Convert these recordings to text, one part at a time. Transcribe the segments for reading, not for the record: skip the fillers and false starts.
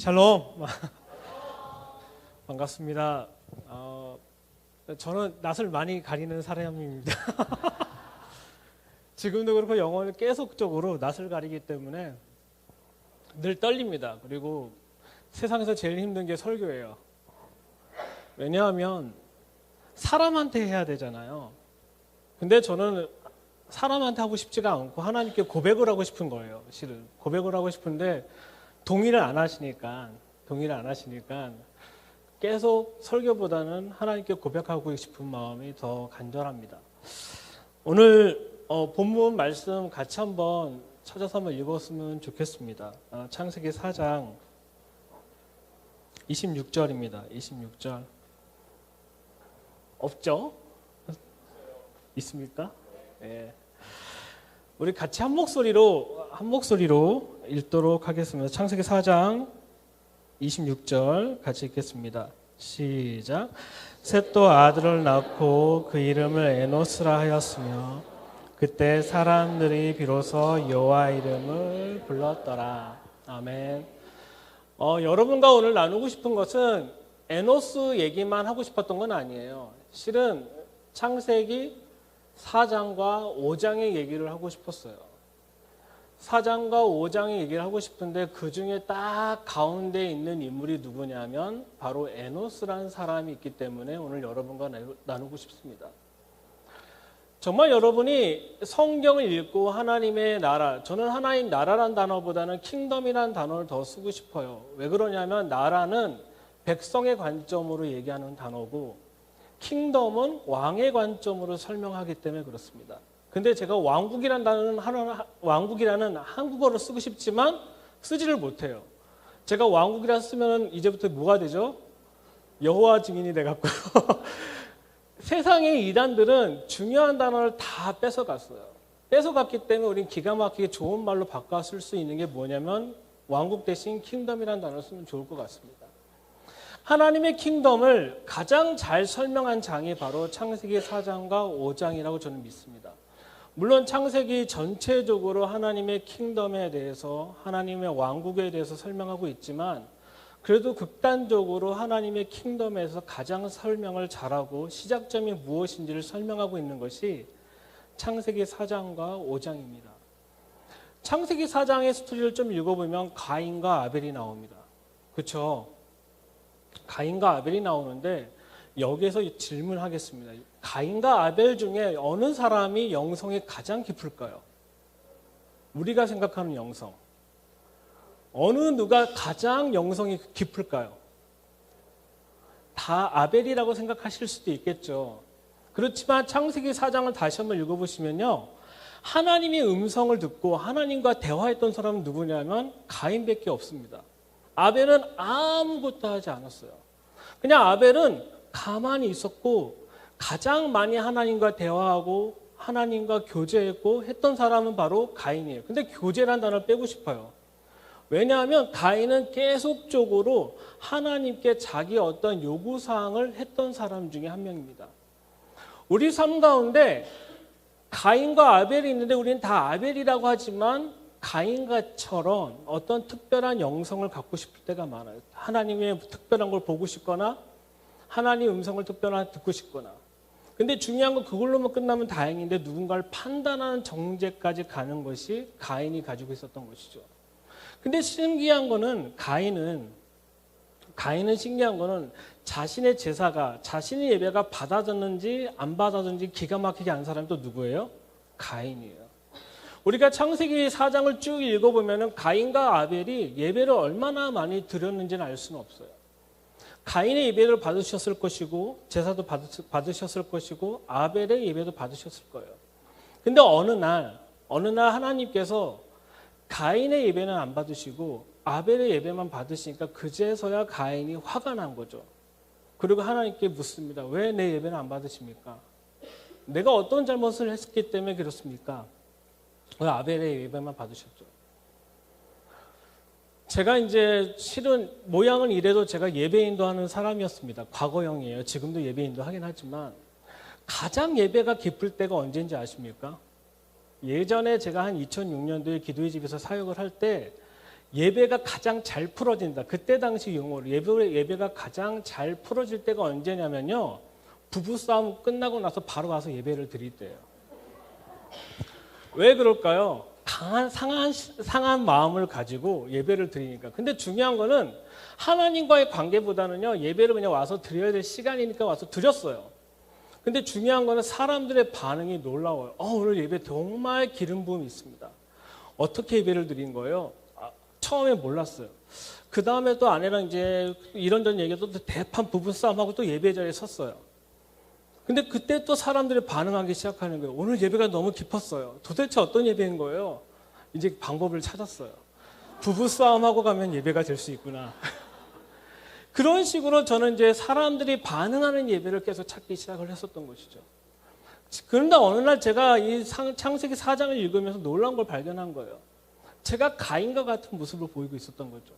샬롬. 반갑습니다. 저는 낯을 많이 가리는 사람입니다. 지금도 그렇고 영어를 계속적으로 낯을 가리기 때문에 늘 떨립니다. 그리고 세상에서 제일 힘든 게 설교예요. 왜냐하면 사람한테 해야 되잖아요. 근데 저는 사람한테 하고 싶지가 않고 하나님께 고백을 하고 싶은 거예요. 실은 고백을 하고 싶은데 동의를 안 하시니까 계속 설교보다는 하나님께 고백하고 싶은 마음이 더 간절합니다. 오늘 본문 말씀 같이 한번 찾아서 한번 읽었으면 좋겠습니다. 창세기 4장 26절입니다. 26절. 없죠? 있습니까? 네. 우리 같이 한 목소리로 읽도록 하겠습니다. 창세기 4장 26절 같이 읽겠습니다. 시작. 셋도 아들을 낳고 그 이름을 에노스라 하였으며 그때 사람들이 비로소 여호와 이름을 불렀더라. 아멘. 여러분과 오늘 나누고 싶은 것은 에노스 얘기만 하고 싶었던 건 아니에요. 실은 창세기 4장과 5장의 얘기를 하고 싶었어요. 4장과 5장의 얘기를 하고 싶은데 그 중에 딱 가운데 있는 인물이 누구냐면 바로 에노스라는 사람이 있기 때문에 오늘 여러분과 나누고 싶습니다. 정말 여러분이 성경을 읽고 하나님의 나라, 저는 하나님 나라란 단어보다는 킹덤이라는 단어를 더 쓰고 싶어요. 왜 그러냐면 나라는 백성의 관점으로 얘기하는 단어고 킹덤은 왕의 관점으로 설명하기 때문에 그렇습니다. 근데 제가 왕국이라는 한국어를 쓰고 싶지만 쓰지를 못해요. 제가 왕국이라 쓰면 이제부터 뭐가 되죠? 여호와 증인이 돼갖고요. 세상의 이단들은 중요한 단어를 다 뺏어갔어요. 뺏어갔기 때문에 우린 기가 막히게 좋은 말로 바꿔 쓸 수 있는 게 뭐냐면 왕국 대신 킹덤이라는 단어를 쓰면 좋을 것 같습니다. 하나님의 킹덤을 가장 잘 설명한 장이 바로 창세기 4장과 5장이라고 저는 믿습니다. 물론 창세기 전체적으로 하나님의 킹덤에 대해서 하나님의 왕국에 대해서 설명하고 있지만 그래도 극단적으로 하나님의 킹덤에서 가장 설명을 잘하고 시작점이 무엇인지를 설명하고 있는 것이 창세기 4장과 5장입니다. 창세기 4장의 스토리를 좀 읽어보면 가인과 아벨이 나옵니다. 그렇죠? 가인과 아벨이 나오는데 여기에서 질문하겠습니다. 가인과 아벨 중에 어느 사람이 영성이 가장 깊을까요? 우리가 생각하는 영성. 어느 누가 가장 영성이 깊을까요? 다 아벨이라고 생각하실 수도 있겠죠. 그렇지만 창세기 4장을 다시 한번 읽어보시면요. 하나님의 음성을 듣고 하나님과 대화했던 사람은 누구냐면 가인밖에 없습니다. 아벨은 아무것도 하지 않았어요. 그냥 아벨은 가만히 있었고 가장 많이 하나님과 대화하고 하나님과 교제했고 했던 사람은 바로 가인이에요. 근데 교제라는 단어를 빼고 싶어요. 왜냐하면 가인은 계속적으로 하나님께 자기 어떤 요구사항을 했던 사람 중에 한 명입니다. 우리 삶 가운데 가인과 아벨이 있는데 우리는 다 아벨이라고 하지만 가인과처럼 어떤 특별한 영성을 갖고 싶을 때가 많아요. 하나님의 특별한 걸 보고 싶거나 하나님의 음성을 특별하게 듣고 싶거나. 근데 중요한 건 그걸로만 끝나면 다행인데 누군가를 판단하는 정죄까지 가는 것이 가인이 가지고 있었던 것이죠. 근데 신기한 거는 가인은 신기한 거는 자신의 제사가 자신의 예배가 받아졌는지 안 받아졌는지 기가 막히게 안 사람이 또 누구예요? 가인이에요. 우리가 창세기 4장을 쭉 읽어보면 가인과 아벨이 예배를 얼마나 많이 드렸는지는 알 수는 없어요. 가인의 예배를 받으셨을 것이고 제사도 받으셨을 것이고 아벨의 예배도 받으셨을 거예요. 근데 어느 날 하나님께서 가인의 예배는 안 받으시고 아벨의 예배만 받으시니까 그제서야 가인이 화가 난 거죠. 그리고 하나님께 묻습니다. 왜 내 예배는 안 받으십니까? 내가 어떤 잘못을 했기 때문에 그렇습니까? 왜 아벨의 예배만 받으셨죠? 제가 이제 실은 모양은 이래도 제가 예배인도 하는 사람이었습니다. 과거형이에요. 지금도 예배인도 하긴 하지만 가장 예배가 깊을 때가 언제인지 아십니까? 예전에 제가 한 2006년도에 기도의 집에서 사역을 할 때 예배가 가장 잘 풀어진다. 그때 당시 용어로 예배가 가장 잘 풀어질 때가 언제냐면요. 부부싸움 끝나고 나서 바로 와서 예배를 드릴 때예요. 왜 그럴까요? 상한 마음을 가지고 예배를 드리니까. 근데 중요한 거는 하나님과의 관계보다는요. 예배를 그냥 와서 드려야 될 시간이니까 와서 드렸어요. 근데 중요한 거는 사람들의 반응이 놀라워요. 오늘 예배 정말 기름 부음이 있습니다. 어떻게 예배를 드린 거예요? 처음에 몰랐어요. 그 다음에 또 아내랑 이제 이런저런 얘기도 대판 부부싸움하고 또 예배 자리에 섰어요. 근데 그때 또 사람들이 반응하기 시작하는 거예요. 오늘 예배가 너무 깊었어요. 도대체 어떤 예배인 거예요? 이제 방법을 찾았어요. 부부싸움하고 가면 예배가 될 수 있구나. 그런 식으로 저는 이제 사람들이 반응하는 예배를 계속 찾기 시작을 했었던 것이죠. 그런데 어느 날 제가 이 창세기 4장을 읽으면서 놀라운 걸 발견한 거예요. 제가 가인과 같은 모습을 보이고 있었던 거죠.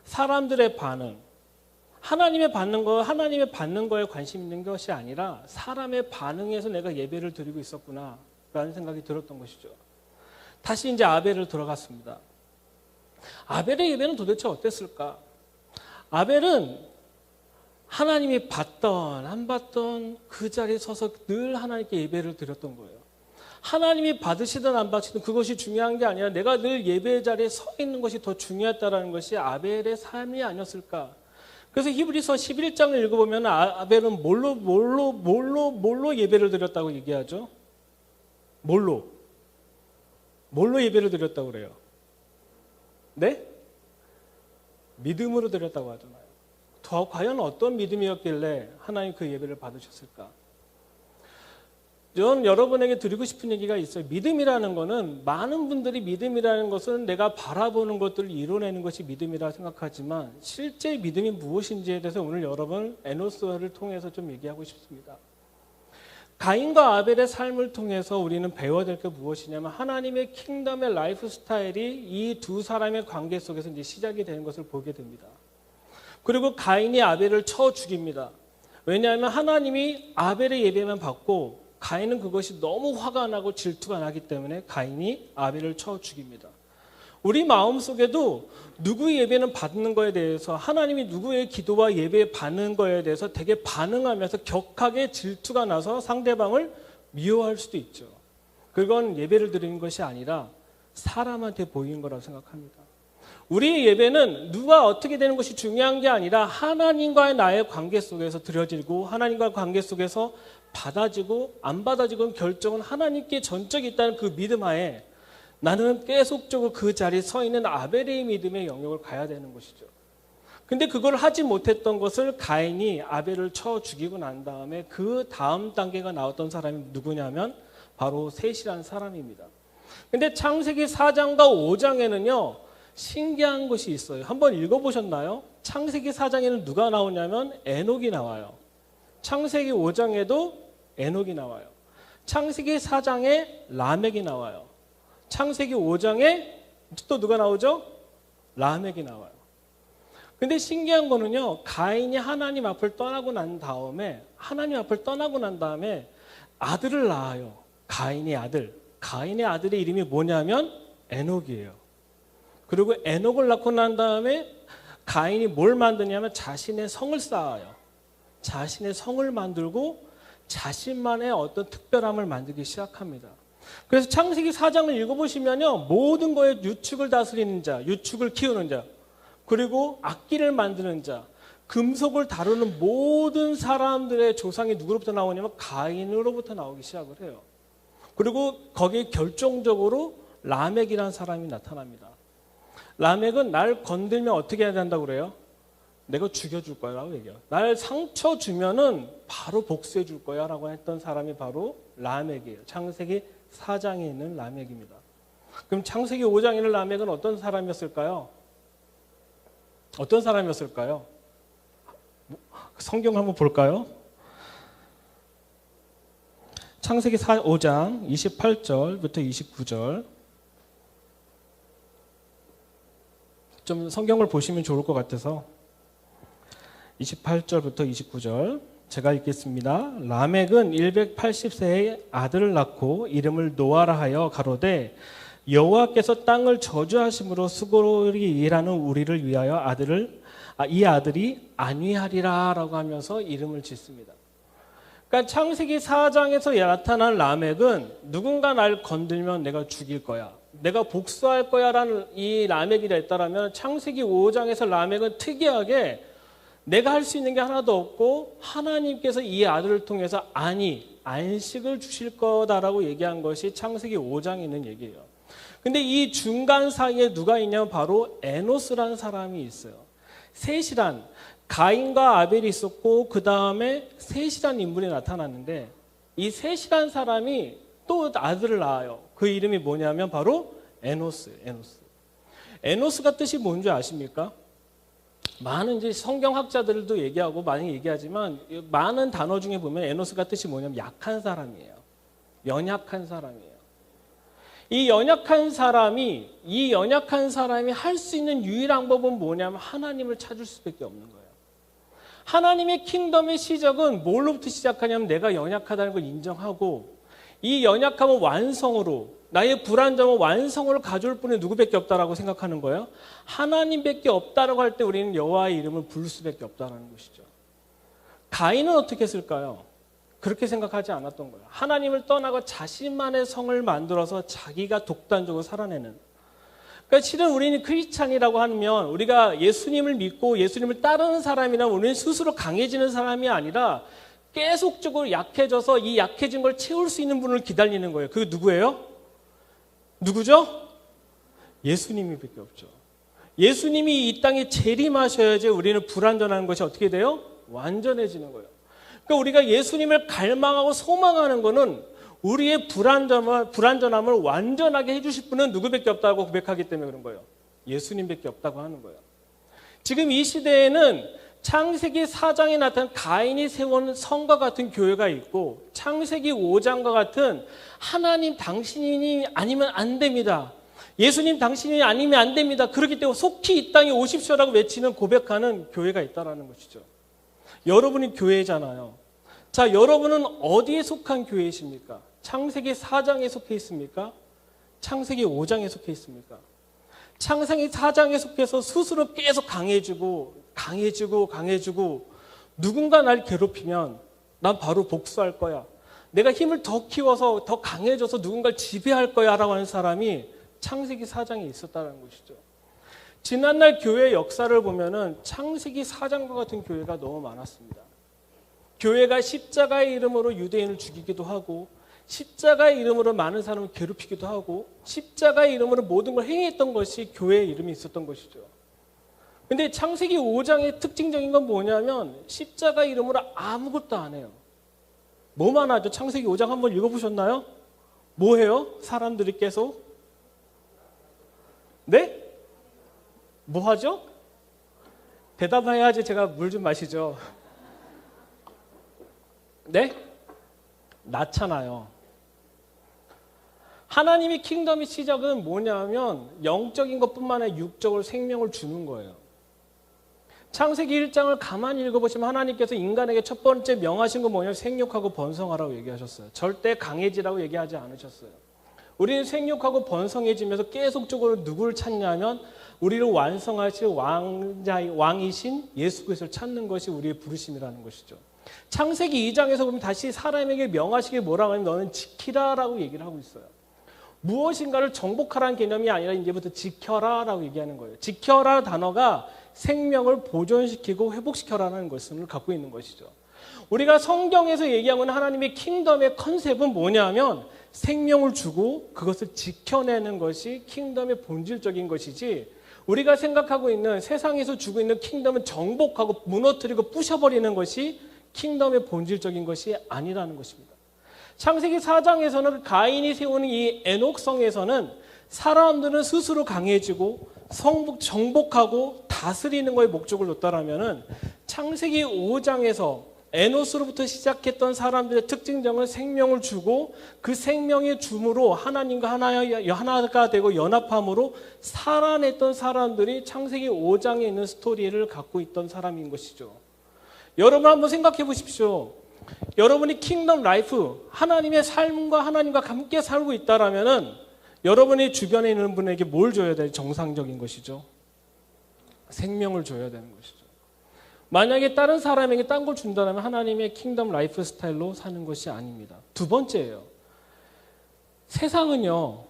사람들의 반응, 하나님의 받는 거에 관심 있는 것이 아니라 사람의 반응에서 내가 예배를 드리고 있었구나 라는 생각이 들었던 것이죠. 다시 이제 아벨을 들어갔습니다. 아벨의 예배는 도대체 어땠을까? 아벨은 하나님이 받던 안 받던 그 자리에 서서 늘 하나님께 예배를 드렸던 거예요. 하나님이 받으시든 안 받으시든 그것이 중요한 게 아니라 내가 늘 예배 자리에 서 있는 것이 더 중요했다라는 것이 아벨의 삶이 아니었을까? 그래서 히브리서 11장을 읽어보면 아벨은 뭘로 예배를 드렸다고 얘기하죠? 뭘로 예배를 드렸다고 그래요? 네? 믿음으로 드렸다고 하잖아요. 과연 어떤 믿음이었길래 하나님 그 예배를 받으셨을까? 저는 여러분에게 드리고 싶은 얘기가 있어요. 믿음이라는 것은 많은 분들이 믿음이라는 것은 내가 바라보는 것들을 이뤄내는 것이 믿음이라고 생각하지만 실제 믿음이 무엇인지에 대해서 오늘 여러분 에노스를 통해서 좀 얘기하고 싶습니다. 가인과 아벨의 삶을 통해서 우리는 배워야 될 게 무엇이냐면 하나님의 킹덤의 라이프 스타일이 이 두 사람의 관계 속에서 이제 시작이 되는 것을 보게 됩니다. 그리고 가인이 아벨을 쳐 죽입니다. 왜냐하면 하나님이 아벨의 예배만 받고 가인은 그것이 너무 화가 나고 질투가 나기 때문에 가인이 아벨을 쳐 죽입니다. 우리 마음속에도 누구의 예배는 받는 거에 대해서 하나님이 누구의 기도와 예배 받는 거에 대해서 되게 반응하면서 격하게 질투가 나서 상대방을 미워할 수도 있죠. 그건 예배를 드리는 것이 아니라 사람한테 보이는 거라고 생각합니다. 우리의 예배는 누가 어떻게 되는 것이 중요한 게 아니라 하나님과의 나의 관계 속에서 드려지고 하나님과의 관계 속에서 받아지고 안 받아지고 결정은 하나님께 전적이 있다는 그 믿음 하에 나는 계속적으로 그 자리에 서 있는 아벨의 믿음의 영역을 가야 되는 것이죠. 근데 그걸 하지 못했던 것을 가인이 아벨을 쳐 죽이고 난 다음에 그 다음 단계가 나왔던 사람이 누구냐면 바로 셋이라는 사람입니다. 근데 창세기 4장과 5장에는요 신기한 것이 있어요. 한번 읽어보셨나요? 창세기 4장에는 누가 나오냐면 에녹이 나와요. 창세기 5장에도 에녹이 나와요. 창세기 4장에 라멕이 나와요. 창세기 5장에 또 누가 나오죠? 라멕이 나와요. 근데 신기한 거는요. 가인이 하나님 앞을 떠나고 난 다음에 아들을 낳아요. 가인의 아들의 이름이 뭐냐면 에녹이에요. 그리고 에녹을 낳고 난 다음에 가인이 뭘 만드냐면 자신의 성을 쌓아요. 자신의 성을 만들고 자신만의 어떤 특별함을 만들기 시작합니다. 그래서 창세기 4장을 읽어보시면요. 모든 거에 유축을 다스리는 자, 유축을 키우는 자, 그리고 악기를 만드는 자, 금속을 다루는 모든 사람들의 조상이 누구로부터 나오냐면 가인으로부터 나오기 시작을 해요. 그리고 거기에 결정적으로 라멕이라는 사람이 나타납니다. 라멕은 날 건들면 어떻게 해야 된다고 그래요? 내가 죽여줄 거야 라고 얘기해요. 날 상처 주면은 바로 복수해 줄 거야 라고 했던 사람이 바로 라멕이에요. 창세기 4장에 있는 라멕입니다. 그럼 창세기 5장에 있는 라멕은 어떤 사람이었을까요? 성경 한번 볼까요? 창세기 5장 28절부터 29절 좀 성경을 보시면 좋을 것 같아서 28절부터 29절 제가 읽겠습니다. 라멕은 180세에 아들을 낳고 이름을 노아라 하여 가로되 여호와께서 땅을 저주하심으로 수고로 일하는 우리를 위하여 이 아들이 안위하리라라고 하면서 이름을 짓습니다. 그러니까 창세기 4장에서 나타난 라멕은 누군가 날 건들면 내가 죽일 거야, 내가 복수할 거야라는 이 라멕이라 했다라면, 창세기 5장에서 라멕은 특이하게 내가 할 수 있는 게 하나도 없고 하나님께서 이 아들을 통해서 안식을 주실 거다라고 얘기한 것이 창세기 5장에 있는 얘기예요. 근데 이 중간 사이에 누가 있냐면 바로 에노스라는 사람이 있어요. 셋이란, 가인과 아벨이 있었고 그 다음에 셋이란 인물이 나타났는데, 이 셋이란 사람이 또 아들을 낳아요. 그 이름이 뭐냐면 바로 에노스예요. 에노스가 뜻이 뭔지 아십니까? 많은 이제 성경학자들도 얘기하고 많이 얘기하지만, 많은 단어 중에 보면 에노스가 뜻이 뭐냐면 약한 사람이에요. 연약한 사람이에요. 이 연약한 사람이 할 수 있는 유일한 법은 뭐냐면 하나님을 찾을 수밖에 없는 거예요. 하나님의 킹덤의 시작은 뭘로부터 시작하냐면 내가 연약하다는 걸 인정하고, 이 연약함을 완성으로, 나의 불완전함을 완성으로 가져올 분이 누구밖에 없다라고 생각하는 거예요. 하나님밖에 없다라고 할 때 우리는 여호와의 이름을 부를 수밖에 없다라는 것이죠. 가인은 어떻게 했을까요? 그렇게 생각하지 않았던 거예요. 하나님을 떠나고 자신만의 성을 만들어서 자기가 독단적으로 살아내는. 그러니까 실은 우리는 크리스찬이라고 하면, 우리가 예수님을 믿고 예수님을 따르는 사람이나 우리는 스스로 강해지는 사람이 아니라 계속적으로 약해져서 이 약해진 걸 채울 수 있는 분을 기다리는 거예요. 그게 누구예요? 누구죠? 예수님이밖에 없죠. 예수님이 이 땅에 재림하셔야지 우리는 불완전한 것이 어떻게 돼요? 완전해지는 거예요. 그러니까 우리가 예수님을 갈망하고 소망하는 것은 우리의 불완전함을 완전하게 해주실 분은 누구밖에 없다고 고백하기 때문에 그런 거예요. 예수님밖에 없다고 하는 거예요. 지금 이 시대에는 창세기 4장에 나타난 가인이 세운 성과 같은 교회가 있고, 창세기 5장과 같은 하나님 당신이 아니면 안 됩니다, 예수님 당신이 아니면 안 됩니다, 그렇기 때문에 속히 이 땅에 오십시오라고 외치는 고백하는 교회가 있다는 것이죠. 여러분이 교회잖아요. 자, 여러분은 어디에 속한 교회이십니까? 창세기 4장에 속해 있습니까? 창세기 5장에 속해 있습니까? 창세기 4장에 속해서 스스로 계속 강해지고 누군가 날 괴롭히면 난 바로 복수할 거야, 내가 힘을 더 키워서 더 강해져서 누군가를 지배할 거야 라고 하는 사람이 창세기 4장에 있었다는 것이죠. 지난날 교회의 역사를 보면은 창세기 4장과 같은 교회가 너무 많았습니다. 교회가 십자가의 이름으로 유대인을 죽이기도 하고, 십자가의 이름으로 많은 사람을 괴롭히기도 하고, 십자가의 이름으로 모든 걸 행했던 것이 교회의 이름이 있었던 것이죠. 근데 창세기 5장의 특징적인 건 뭐냐면 십자가 이름으로 아무것도 안 해요. 뭐만 하죠? 창세기 5장 한번 읽어보셨나요? 뭐 해요? 사람들이 계속? 네? 뭐 하죠? 대답해야지 제가 물 좀 마시죠. 네? 낳잖아요. 하나님의 킹덤의 시작은 뭐냐면 영적인 것뿐만 아니라 육적으로 생명을 주는 거예요. 창세기 1장을 가만히 읽어보시면 하나님께서 인간에게 첫 번째 명하신 건 뭐냐면 생육하고 번성하라고 얘기하셨어요. 절대 강해지라고 얘기하지 않으셨어요. 우리는 생육하고 번성해지면서 계속적으로 누구를 찾냐면 우리를 완성하실 왕이신 예수 그리스도를 찾는 것이 우리의 부르심이라는 것이죠. 창세기 2장에서 보면 다시 사람에게 명하시길 뭐라고 하면 너는 지키라라고 얘기를 하고 있어요. 무엇인가를 정복하라는 개념이 아니라 이제부터 지켜라라고 얘기하는 거예요. 지켜라 단어가 생명을 보존시키고 회복시켜라는 것을 갖고 있는 것이죠. 우리가 성경에서 얘기하는 하나님의 킹덤의 컨셉은 뭐냐면 생명을 주고 그것을 지켜내는 것이 킹덤의 본질적인 것이지, 우리가 생각하고 있는 세상에서 주고 있는 킹덤은 정복하고 무너뜨리고 부셔버리는 것이 킹덤의 본질적인 것이 아니라는 것입니다. 창세기 4장에서는 가인이 세우는 이 에녹성에서는 사람들은 스스로 강해지고 정복하고 다스리는 것에 목적을 뒀다라면은 창세기 5장에서 에노스로부터 시작했던 사람들의 특징적은 생명을 주고 그 생명의 줌으로 하나님과 하나가 되고 연합함으로 살아냈던 사람들이 창세기 5장에 있는 스토리를 갖고 있던 사람인 것이죠. 여러분 한번 생각해 보십시오. 여러분이 킹덤 라이프, 하나님의 삶과 하나님과 함께 살고 있다라면은 여러분의 주변에 있는 분에게 뭘 줘야 돼? 정상적인 것이죠. 생명을 줘야 되는 것이죠. 만약에 다른 사람에게 딴 걸 준다면 하나님의 킹덤 라이프 스타일로 사는 것이 아닙니다. 두 번째예요. 세상은요,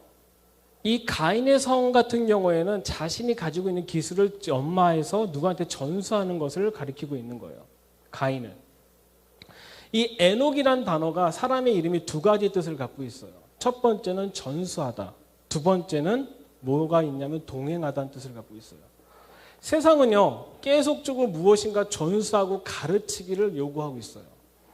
이 가인의 성 같은 경우에는 자신이 가지고 있는 기술을 연마해서 누구한테 전수하는 것을 가리키고 있는 거예요. 가인은. 이 에녹이란 단어가 사람의 이름이 두 가지 뜻을 갖고 있어요. 첫 번째는 전수하다. 두 번째는 뭐가 있냐면 동행하다는 뜻을 갖고 있어요. 세상은요, 계속적으로 무엇인가 전수하고 가르치기를 요구하고 있어요.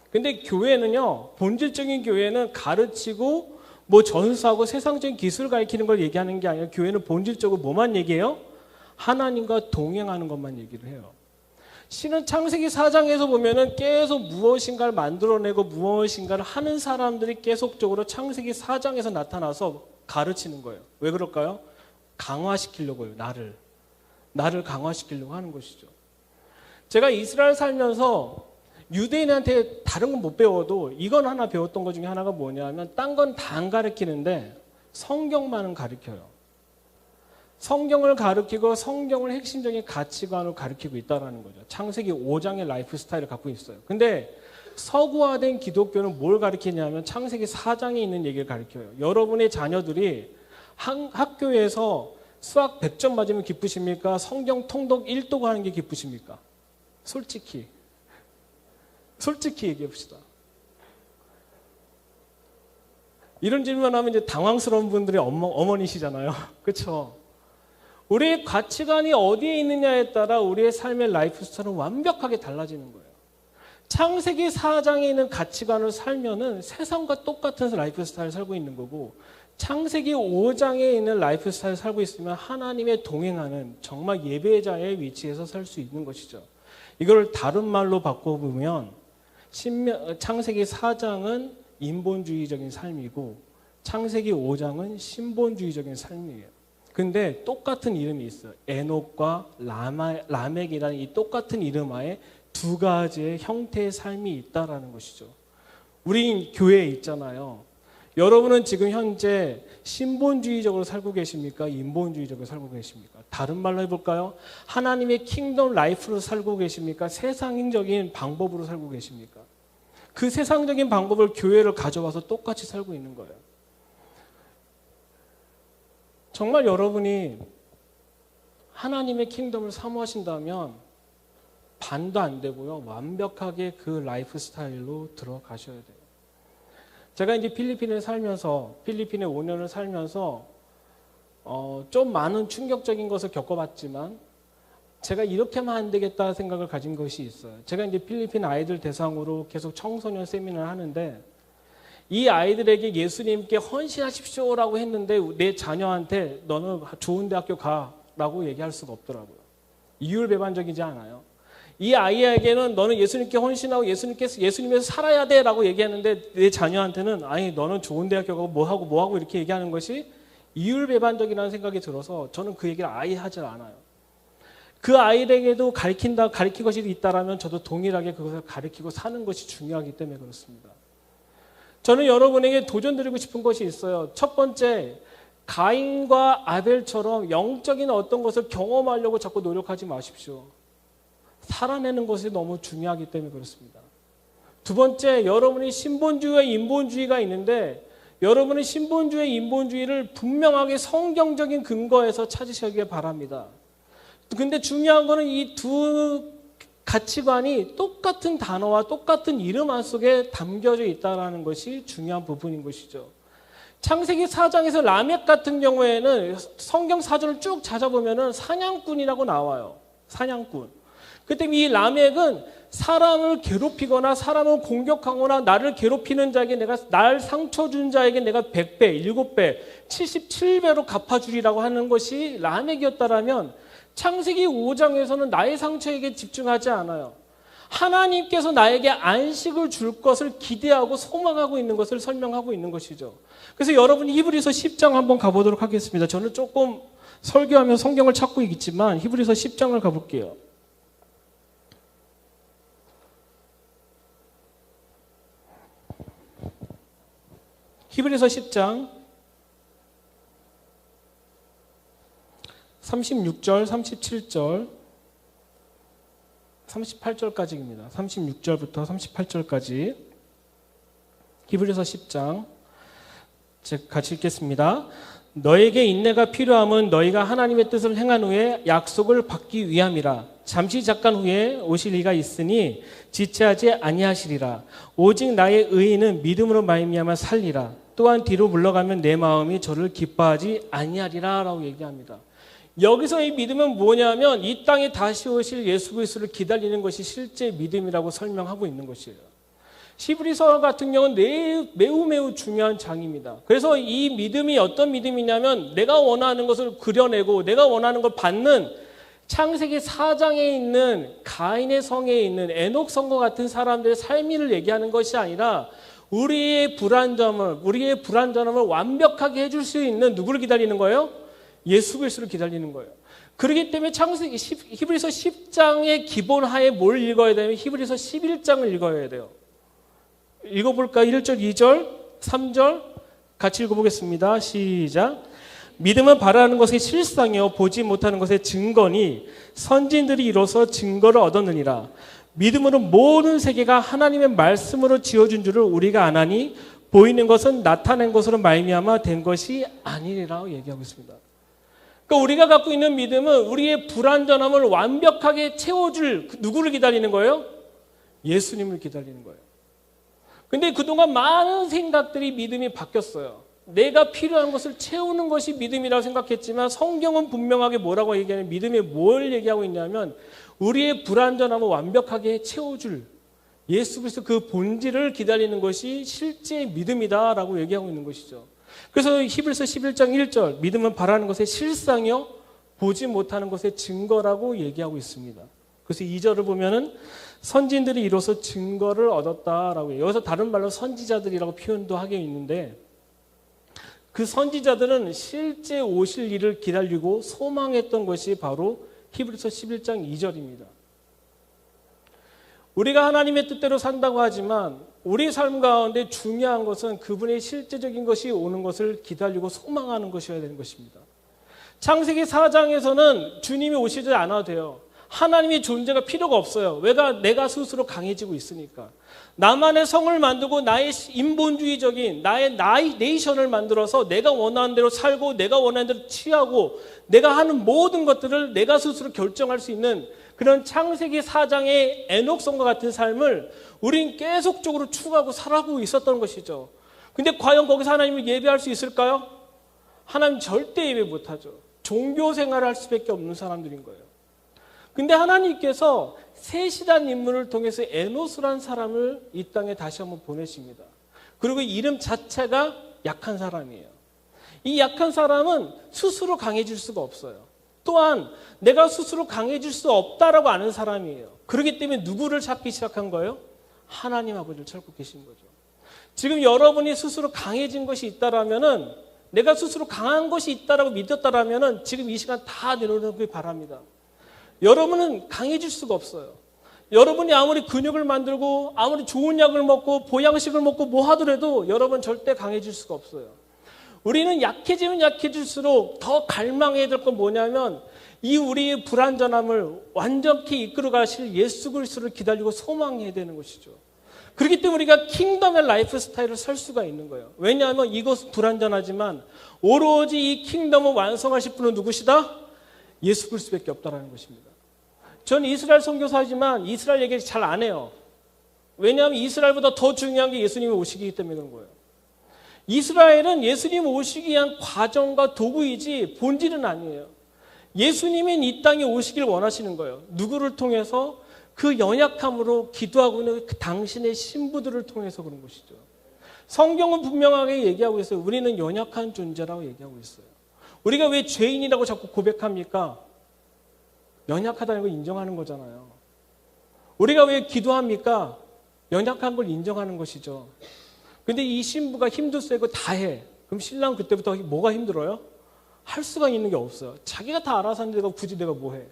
근데 교회는요, 본질적인 교회는 가르치고 뭐 전수하고 세상적인 기술을 가르치는 걸 얘기하는 게 아니라 교회는 본질적으로 뭐만 얘기해요? 하나님과 동행하는 것만 얘기를 해요. 신은 창세기 4장에서 보면은 계속 무엇인가를 만들어내고 무엇인가를 하는 사람들이 계속적으로 창세기 4장에서 나타나서 가르치는 거예요. 왜 그럴까요? 강화시키려고요. 나를 강화시키려고 하는 것이죠. 제가 이스라엘 살면서 유대인한테 다른 건 못 배워도 이건 하나 배웠던 것 중에 하나가 뭐냐면 딴 건 다 안 가르치는데 성경만은 가르쳐요. 성경을 가르치고 성경을 핵심적인 가치관을 가르치고 있다는 거죠. 창세기 5장의 라이프 스타일을 갖고 있어요. 근데 서구화된 기독교는 뭘 가르치냐면 창세기 4장에 있는 얘기를 가르쳐요. 여러분의 자녀들이 학교에서 수학 100점 맞으면 기쁘십니까? 성경 통독 1독 하는 게 기쁘십니까? 솔직히 얘기해 봅시다. 이런 질문하면 이제 당황스러운 분들이 어머니시잖아요. 그렇죠? 우리의 가치관이 어디에 있느냐에 따라 우리의 삶의 라이프 스타일은 완벽하게 달라지는 거예요. 창세기 4장에 있는 가치관을 살면은 세상과 똑같은 라이프 스타일을 살고 있는 거고, 창세기 5장에 있는 라이프 스타일을 살고 있으면 하나님의 동행하는 정말 예배자의 위치에서 살 수 있는 것이죠. 이걸 다른 말로 바꿔보면 창세기 4장은 인본주의적인 삶이고 창세기 5장은 신본주의적인 삶이에요. 근데 똑같은 이름이 있어요. 에녹과 라멕이라는 이 똑같은 이름 하에 두 가지의 형태의 삶이 있다라는 것이죠. 우리 교회에 있잖아요. 여러분은 지금 현재 신본주의적으로 살고 계십니까? 인본주의적으로 살고 계십니까? 다른 말로 해볼까요? 하나님의 킹덤 라이프로 살고 계십니까? 세상적인 방법으로 살고 계십니까? 그 세상적인 방법을 교회를 가져와서 똑같이 살고 있는 거예요. 정말 여러분이 하나님의 킹덤을 사모하신다면 반도 안 되고요. 완벽하게 그 라이프 스타일로 들어가셔야 돼요. 제가 이제 필리핀에 5년을 살면서 좀 많은 충격적인 것을 겪어봤지만 제가 이렇게만 안 되겠다 생각을 가진 것이 있어요. 제가 이제 필리핀 아이들 대상으로 계속 청소년 세미나를 하는데 이 아이들에게 예수님께 헌신하십시오라고 했는데 내 자녀한테 너는 좋은 대학교 가라고 얘기할 수가 없더라고요. 이율배반적이지 않아요. 이 아이에게는 너는 예수님께 헌신하고 예수님에서 살아야 돼라고 얘기하는데 내 자녀한테는 아니 너는 좋은 대학교 가고 뭐하고 이렇게 얘기하는 것이 이율배반적이라는 생각이 들어서 저는 그 얘기를 아예 하지 않아요. 그 아이에게도 가르칠 것이 있다라면 저도 동일하게 그것을 가르치고 사는 것이 중요하기 때문에 그렇습니다. 저는 여러분에게 도전드리고 싶은 것이 있어요. 첫 번째, 가인과 아벨처럼 영적인 어떤 것을 경험하려고 자꾸 노력하지 마십시오. 살아내는 것이 너무 중요하기 때문에 그렇습니다. 두 번째, 여러분이 신본주의와 인본주의가 있는데 여러분은 신본주의, 인본주의를 분명하게 성경적인 근거에서 찾으시길 바랍니다. 근데 중요한 거는 이 두 가치관이 똑같은 단어와 똑같은 이름 안 속에 담겨져 있다는 것이 중요한 부분인 것이죠. 창세기 4장에서 라멕 같은 경우에는 성경 사전을 쭉 찾아보면 사냥꾼이라고 나와요. 사냥꾼. 그때 이 라멕은 사람을 괴롭히거나 사람을 공격하거나 나를 괴롭히는 자에게 날 상처 준 자에게 내가 100배, 7배, 77배로 갚아주리라고 하는 것이 라멕이었다라면 창세기 5장에서는 나의 상처에게 집중하지 않아요. 하나님께서 나에게 안식을 줄 것을 기대하고 소망하고 있는 것을 설명하고 있는 것이죠. 그래서 여러분이 히브리서 10장 한번 가보도록 하겠습니다. 저는 조금 설교하며 성경을 찾고 있지만 히브리서 10장을 가볼게요. 히브리서 10장 36절, 37절, 38절까지입니다. 36절부터 38절까지 히브리서 10장 같이 읽겠습니다. 너에게 인내가 필요함은 너희가 하나님의 뜻을 행한 후에 약속을 받기 위함이라. 잠시 잠깐 후에 오실 이가 있으니 지체하지 아니하시리라. 오직 나의 의인은 믿음으로 말미암아 살리라. 또한 뒤로 물러가면 내 마음이 저를 기뻐하지 아니하리라 라고 얘기합니다. 여기서 이 믿음은 뭐냐면 이 땅에 다시 오실 예수 그리스도를 기다리는 것이 실제 믿음이라고 설명하고 있는 것이에요. 히브리서 같은 경우는 매우 중요한 장입니다. 그래서 이 믿음이 어떤 믿음이냐면 내가 원하는 것을 그려내고 내가 원하는 걸 받는 창세기 4장에 있는 가인의 성에 있는 에녹 성과 같은 사람들의 삶을 얘기하는 것이 아니라 우리의 불완전함을 완벽하게 해줄 수 있는 누구를 기다리는 거예요? 예수 그리스도를 기다리는 거예요. 그렇기 때문에 창세기 히브리서 10장의 기본하에 뭘 읽어야 되면 히브리서 11장을 읽어야 돼요. 읽어볼까? 1절, 2절, 3절 같이 읽어보겠습니다. 시작. 믿음은 바라는 것의 실상이요 보지 못하는 것의 증거니 선진들이 이로써 증거를 얻었느니라. 믿음으로 모든 세계가 하나님의 말씀으로 지어준 줄을 우리가 아나니 보이는 것은 나타낸 것으로 말미암아 된 것이 아니리라고 얘기하고 있습니다. 그러니까 우리가 갖고 있는 믿음은 우리의 불완전함을 완벽하게 채워줄 누구를 기다리는 거예요? 예수님을 기다리는 거예요. 근데 그동안 많은 생각들이 믿음이 바뀌었어요. 내가 필요한 것을 채우는 것이 믿음이라고 생각했지만 성경은 분명하게 뭐라고 얘기하냐면 믿음에 뭘 얘기하고 있냐면 우리의 불완전함을 완벽하게 채워줄 예수 그리스도 그 본질을 기다리는 것이 실제 믿음이다라고 얘기하고 있는 것이죠. 그래서 히브리서 11장 1절 믿음은 바라는 것의 실상이요 보지 못하는 것의 증거라고 얘기하고 있습니다. 그래서 2절을 보면은 선진들이 이로써 증거를 얻었다라고 해요. 여기서 다른 말로 선지자들이라고 표현도 하게 있는데 그 선지자들은 실제 오실 일을 기다리고 소망했던 것이 바로 히브리서 11장 2절입니다. 우리가 하나님의 뜻대로 산다고 하지만 우리 삶 가운데 중요한 것은 그분의 실제적인 것이 오는 것을 기다리고 소망하는 것이어야 되는 것입니다. 창세기 4장에서는 주님이 오시지 않아도 돼요. 하나님의 존재가 필요가 없어요. 내가 스스로 강해지고 있으니까. 나만의 성을 만들고 나의 인본주의적인 나의 네이션을 만들어서 내가 원하는 대로 살고 내가 원하는 대로 취하고 내가 하는 모든 것들을 내가 스스로 결정할 수 있는 그런 창세기 4장의 에녹성과 같은 삶을 우린 계속적으로 추구하고 살아가고 있었던 것이죠. 근데 과연 거기서 하나님을 예배할 수 있을까요? 하나님 절대 예배 못하죠. 종교 생활을 할 수밖에 없는 사람들인 거예요. 근데 하나님께서 셋이라는 인물을 통해서 에노스라는 사람을 이 땅에 다시 한번 보내십니다. 그리고 이름 자체가 약한 사람이에요. 이 약한 사람은 스스로 강해질 수가 없어요. 또한 내가 스스로 강해질 수 없다라고 아는 사람이에요. 그렇기 때문에 누구를 찾기 시작한 거예요? 하나님 아버지를 찾고 계신 거죠. 지금 여러분이 스스로 강해진 것이 있다라면은 내가 스스로 강한 것이 있다라고 믿었다라면은 지금 이 시간 다 내려놓기 바랍니다. 여러분은 강해질 수가 없어요. 여러분이 아무리 근육을 만들고 아무리 좋은 약을 먹고 보양식을 먹고 뭐 하더라도 여러분 절대 강해질 수가 없어요. 우리는 약해지면 약해질수록 더 갈망해야 될 건 뭐냐면 이 우리의 불완전함을 완전히 이끌어 가실 예수 그리스도를 기다리고 소망해야 되는 것이죠. 그렇기 때문에 우리가 킹덤의 라이프 스타일을 살 수가 있는 거예요. 왜냐하면 이것은 불완전하지만 오로지 이 킹덤을 완성하실 분은 누구시다? 예수 그리스도밖에 없다는 것입니다. 저는 이스라엘 선교사지만 이스라엘 얘기 잘 안 해요. 왜냐하면 이스라엘보다 더 중요한 게 예수님이 오시기 때문에 그런 거예요. 이스라엘은 예수님 오시기 위한 과정과 도구이지 본질은 아니에요. 예수님은 이 땅에 오시길 원하시는 거예요. 누구를 통해서? 그 연약함으로 기도하고 있는 그 당신의 신부들을 통해서 그런 것이죠. 성경은 분명하게 얘기하고 있어요. 우리는 연약한 존재라고 얘기하고 있어요. 우리가 왜 죄인이라고 자꾸 고백합니까? 연약하다는 걸 인정하는 거잖아요. 우리가 왜 기도합니까? 연약한 걸 인정하는 것이죠. 근데 이 신부가 힘도 세고 다 해. 그럼 신랑 그때부터 뭐가 힘들어요? 할 수가 있는 게 없어요. 자기가 다 알아서 하는데 굳이 내가 뭐 해.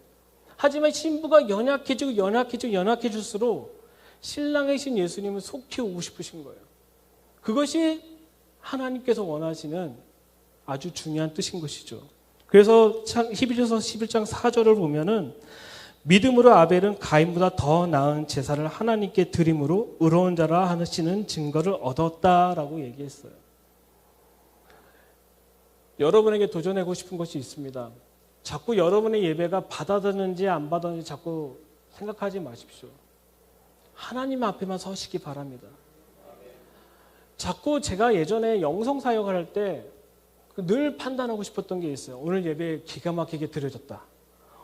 하지만 신부가 연약해질수록 신랑의 신 예수님은 속히 오고 싶으신 거예요. 그것이 하나님께서 원하시는 아주 중요한 뜻인 것이죠. 그래서 히브리서 11장 4절을 보면은 믿음으로 아벨은 가인보다 더 나은 제사를 하나님께 드림으로 의로운 자라 하시는 증거를 얻었다라고 얘기했어요. 여러분에게 도전하고 싶은 것이 있습니다. 자꾸 여러분의 예배가 받아들는지 안 받았는지 자꾸 생각하지 마십시오. 하나님 앞에만 서시기 바랍니다. 자꾸 제가 예전에 영성 사역을 할 때 늘 판단하고 싶었던 게 있어요. 오늘 예배 기가 막히게 드려졌다.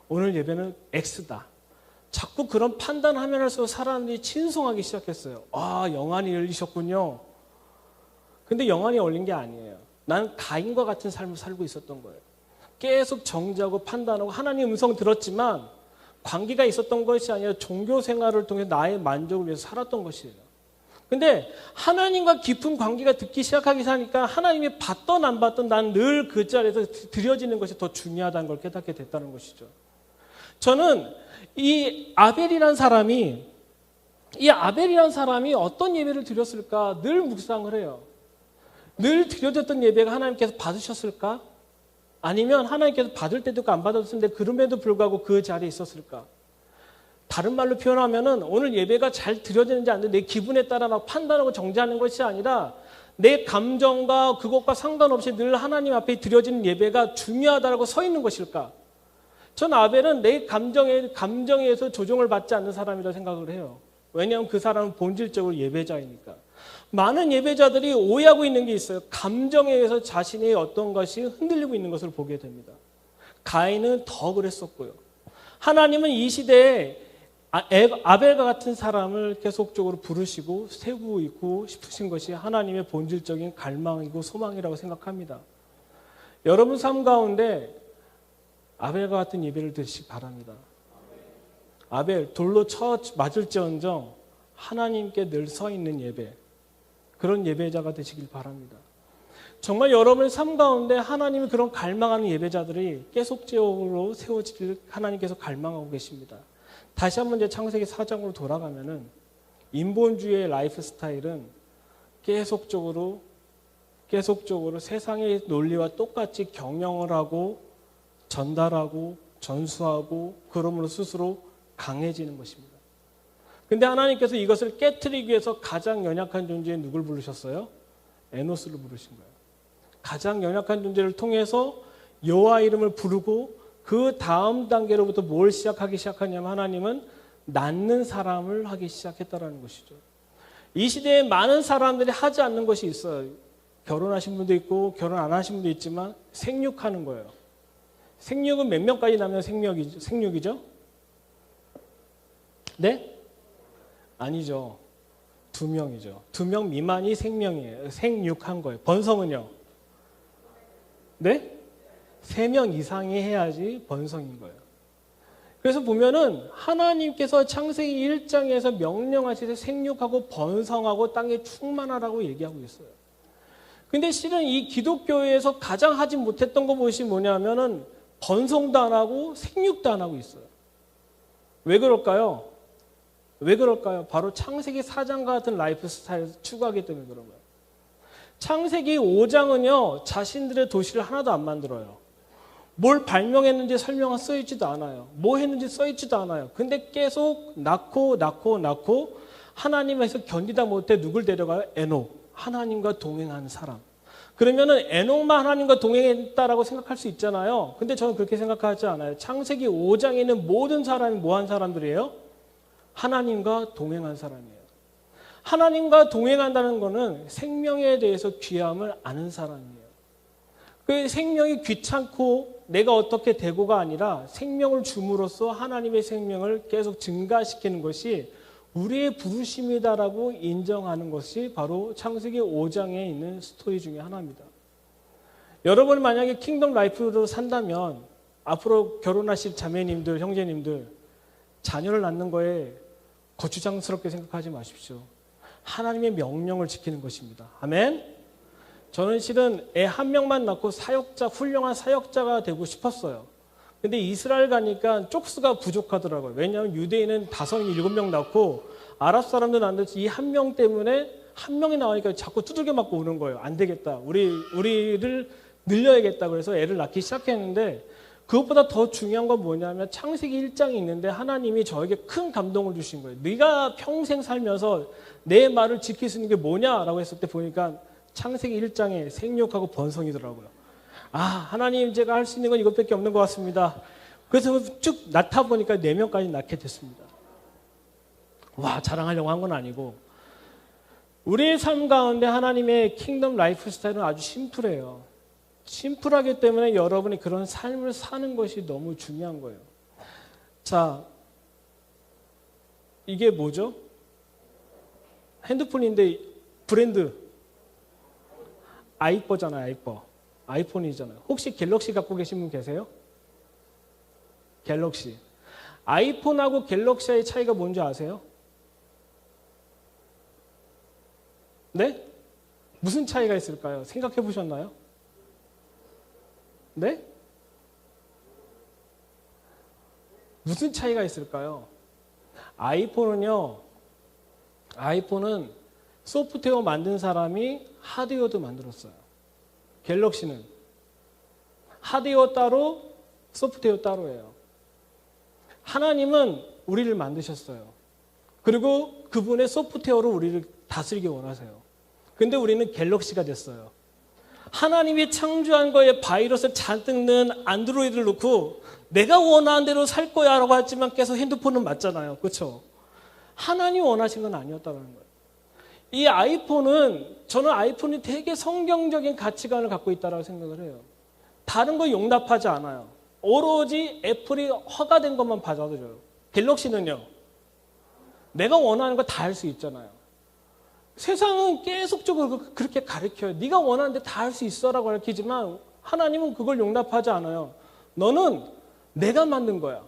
오늘 예배는 X다. 자꾸 그런 판단하면 할수록 사람들이 친송하기 시작했어요. 아, 영안이 열리셨군요. 근데 영안이 열린 게 아니에요. 나는 가인과 같은 삶을 살고 있었던 거예요. 계속 정죄하고 판단하고 하나님 음성 들었지만 관계가 있었던 것이 아니라 종교 생활을 통해 나의 만족을 위해서 살았던 것이에요. 근데 하나님과 깊은 관계가 듣기 시작하기 시작하니까 하나님이 받던 안 받던 난 늘 그 자리에서 드려지는 것이 더 중요하다는 걸 깨닫게 됐다는 것이죠. 저는 이 아벨이란 사람이 어떤 예배를 드렸을까 늘 묵상을 해요. 늘 드려졌던 예배가 하나님께서 받으셨을까? 아니면 하나님께서 받을 때도 있고 안 받았는데 그럼에도 불구하고 그 자리에 있었을까? 다른 말로 표현하면은 오늘 예배가 잘 드려지는지 안 되는지 내 기분에 따라 막 판단하고 정죄하는 것이 아니라 내 감정과 그것과 상관없이 늘 하나님 앞에 드려지는 예배가 중요하다고 서 있는 것일까? 전 아벨은 내 감정에 의해서 조종을 받지 않는 사람이라고 생각을 해요. 왜냐하면 그 사람은 본질적으로 예배자이니까. 많은 예배자들이 오해하고 있는 게 있어요. 감정에 의해서 자신의 어떤 것이 흔들리고 있는 것을 보게 됩니다. 가인은 더 그랬었고요. 하나님은 이 시대에 아벨과 같은 사람을 계속적으로 부르시고 세우고 있고 싶으신 것이 하나님의 본질적인 갈망이고 소망이라고 생각합니다. 여러분 삶 가운데 아벨과 같은 예배를 드리시기 바랍니다. 아벨 돌로 쳐 맞을지언정 하나님께 늘 서 있는 예배, 그런 예배자가 되시길 바랍니다. 정말 여러분의 삶 가운데 하나님이 그런 갈망하는 예배자들이 계속적으로 세워지길 하나님께서 갈망하고 계십니다. 다시 한번 이제 창세기 4장으로 돌아가면은 인본주의의 라이프 스타일은 계속적으로 세상의 논리와 똑같이 경영을 하고 전달하고 전수하고 그러므로 스스로 강해지는 것입니다. 근데 하나님께서 이것을 깨트리기 위해서 가장 연약한 존재에 누굴 부르셨어요? 에노스를 부르신 거예요. 가장 연약한 존재를 통해서 여호와 이름을 부르고 그 다음 단계로부터 뭘 시작하기 시작하냐면 하나님은 낳는 사람을 하기 시작했다는 것이죠. 이 시대에 많은 사람들이 하지 않는 것이 있어요. 결혼하신 분도 있고 결혼 안 하신 분도 있지만 생육하는 거예요. 생육은 몇 명까지 나면 생육이죠? 네? 아니죠. 2명이죠. 2명 미만이 생명이에요. 생육한 거예요. 번성은요? 네? 3명 이상이 해야지 번성인 거예요. 그래서 보면은 하나님께서 창세기 1장에서 명령하시되 생육하고 번성하고 땅에 충만하라고 얘기하고 있어요. 근데 실은 이 기독교에서 가장 하지 못했던 것이 뭐냐면은 번성도 안 하고 생육도 안 하고 있어요. 왜 그럴까요? 바로 창세기 4장과 같은 라이프 스타일을 추구하기 때문에 그런 거예요. 창세기 5장은요, 자신들의 도시를 하나도 안 만들어요. 뭘 발명했는지 설명은 써있지도 않아요. 뭐 했는지 써있지도 않아요. 근데 계속 낳고 하나님에서 견디다 못해 누굴 데려가요? 에녹. 하나님과 동행하는 사람. 그러면은 에녹만 하나님과 동행했다라고 생각할 수 있잖아요. 근데 저는 그렇게 생각하지 않아요. 창세기 5장에 있는 모든 사람이 뭐한 사람들이에요? 하나님과 동행한 사람이에요. 하나님과 동행한다는 것은 생명에 대해서 귀함을 아는 사람이에요. 그 생명이 귀찮고 내가 어떻게 되고가 아니라 생명을 줌으로써 하나님의 생명을 계속 증가시키는 것이 우리의 부르심이다라고 인정하는 것이 바로 창세기 5장에 있는 스토리 중에 하나입니다. 여러분 만약에 킹덤 라이프로 산다면 앞으로 결혼하실 자매님들, 형제님들 자녀를 낳는 거에 거추장스럽게 생각하지 마십시오. 하나님의 명령을 지키는 것입니다. 아멘. 저는 실은 애 한 명만 낳고 훌륭한 사역자가 되고 싶었어요. 근데 이스라엘 가니까 쪽수가 부족하더라고요. 왜냐하면 유대인은 5명, 7명 낳고 아랍 사람들 낳는데 이 한 명 때문에 한 명이 나오니까 자꾸 두들겨 맞고 오는 거예요. 안 되겠다. 우리를 늘려야겠다 그래서 애를 낳기 시작했는데 그것보다 더 중요한 건 뭐냐면 창세기 1장이 있는데 하나님이 저에게 큰 감동을 주신 거예요. 네가 평생 살면서 내 말을 지킬 수 있는 게 뭐냐라고 했을 때 보니까 창세기 1장에 생육하고 번성이더라고요. 아, 하나님 제가 할 수 있는 건 이것밖에 없는 것 같습니다. 그래서 쭉 낳다 보니까 4명까지 낳게 됐습니다. 와, 자랑하려고 한 건 아니고 우리의 삶 가운데 하나님의 킹덤 라이프 스타일은 아주 심플해요. 심플하기 때문에 여러분이 그런 삶을 사는 것이 너무 중요한 거예요. 자, 이게 뭐죠? 핸드폰인데 브랜드 아이퍼잖아요. 아이퍼. 아이폰이잖아요. 혹시 갤럭시 갖고 계신 분 계세요? 갤럭시. 아이폰하고 갤럭시의 차이가 뭔지 아세요? 네? 무슨 차이가 있을까요? 생각해 보셨나요? 네? 무슨 차이가 있을까요? 아이폰은 소프트웨어 만든 사람이 하드웨어도 만들었어요. 갤럭시는 하드웨어 따로, 소프트웨어 따로예요. 하나님은 우리를 만드셨어요. 그리고 그분의 소프트웨어로 우리를 다스리기 원하세요. 근데 우리는 갤럭시가 됐어요. 하나님이 창조한 거에 바이러스 잔뜩 넣은 안드로이드를 넣고 내가 원하는 대로 살 거야 라고 하지만 계속 핸드폰은 맞잖아요. 그렇죠? 하나님이 원하신 건 아니었다는 거예요. 이 아이폰은 저는 아이폰이 되게 성경적인 가치관을 갖고 있다고 생각을 해요. 다른 거 용납하지 않아요. 오로지 애플이 허가된 것만 받아들여요. 갤럭시는요. 내가 원하는 거 다 할 수 있잖아요. 세상은 계속적으로 그렇게 가르쳐요. 네가 원하는데 다 할 수 있어라고 가르치지만 하나님은 그걸 용납하지 않아요. 너는 내가 만든 거야.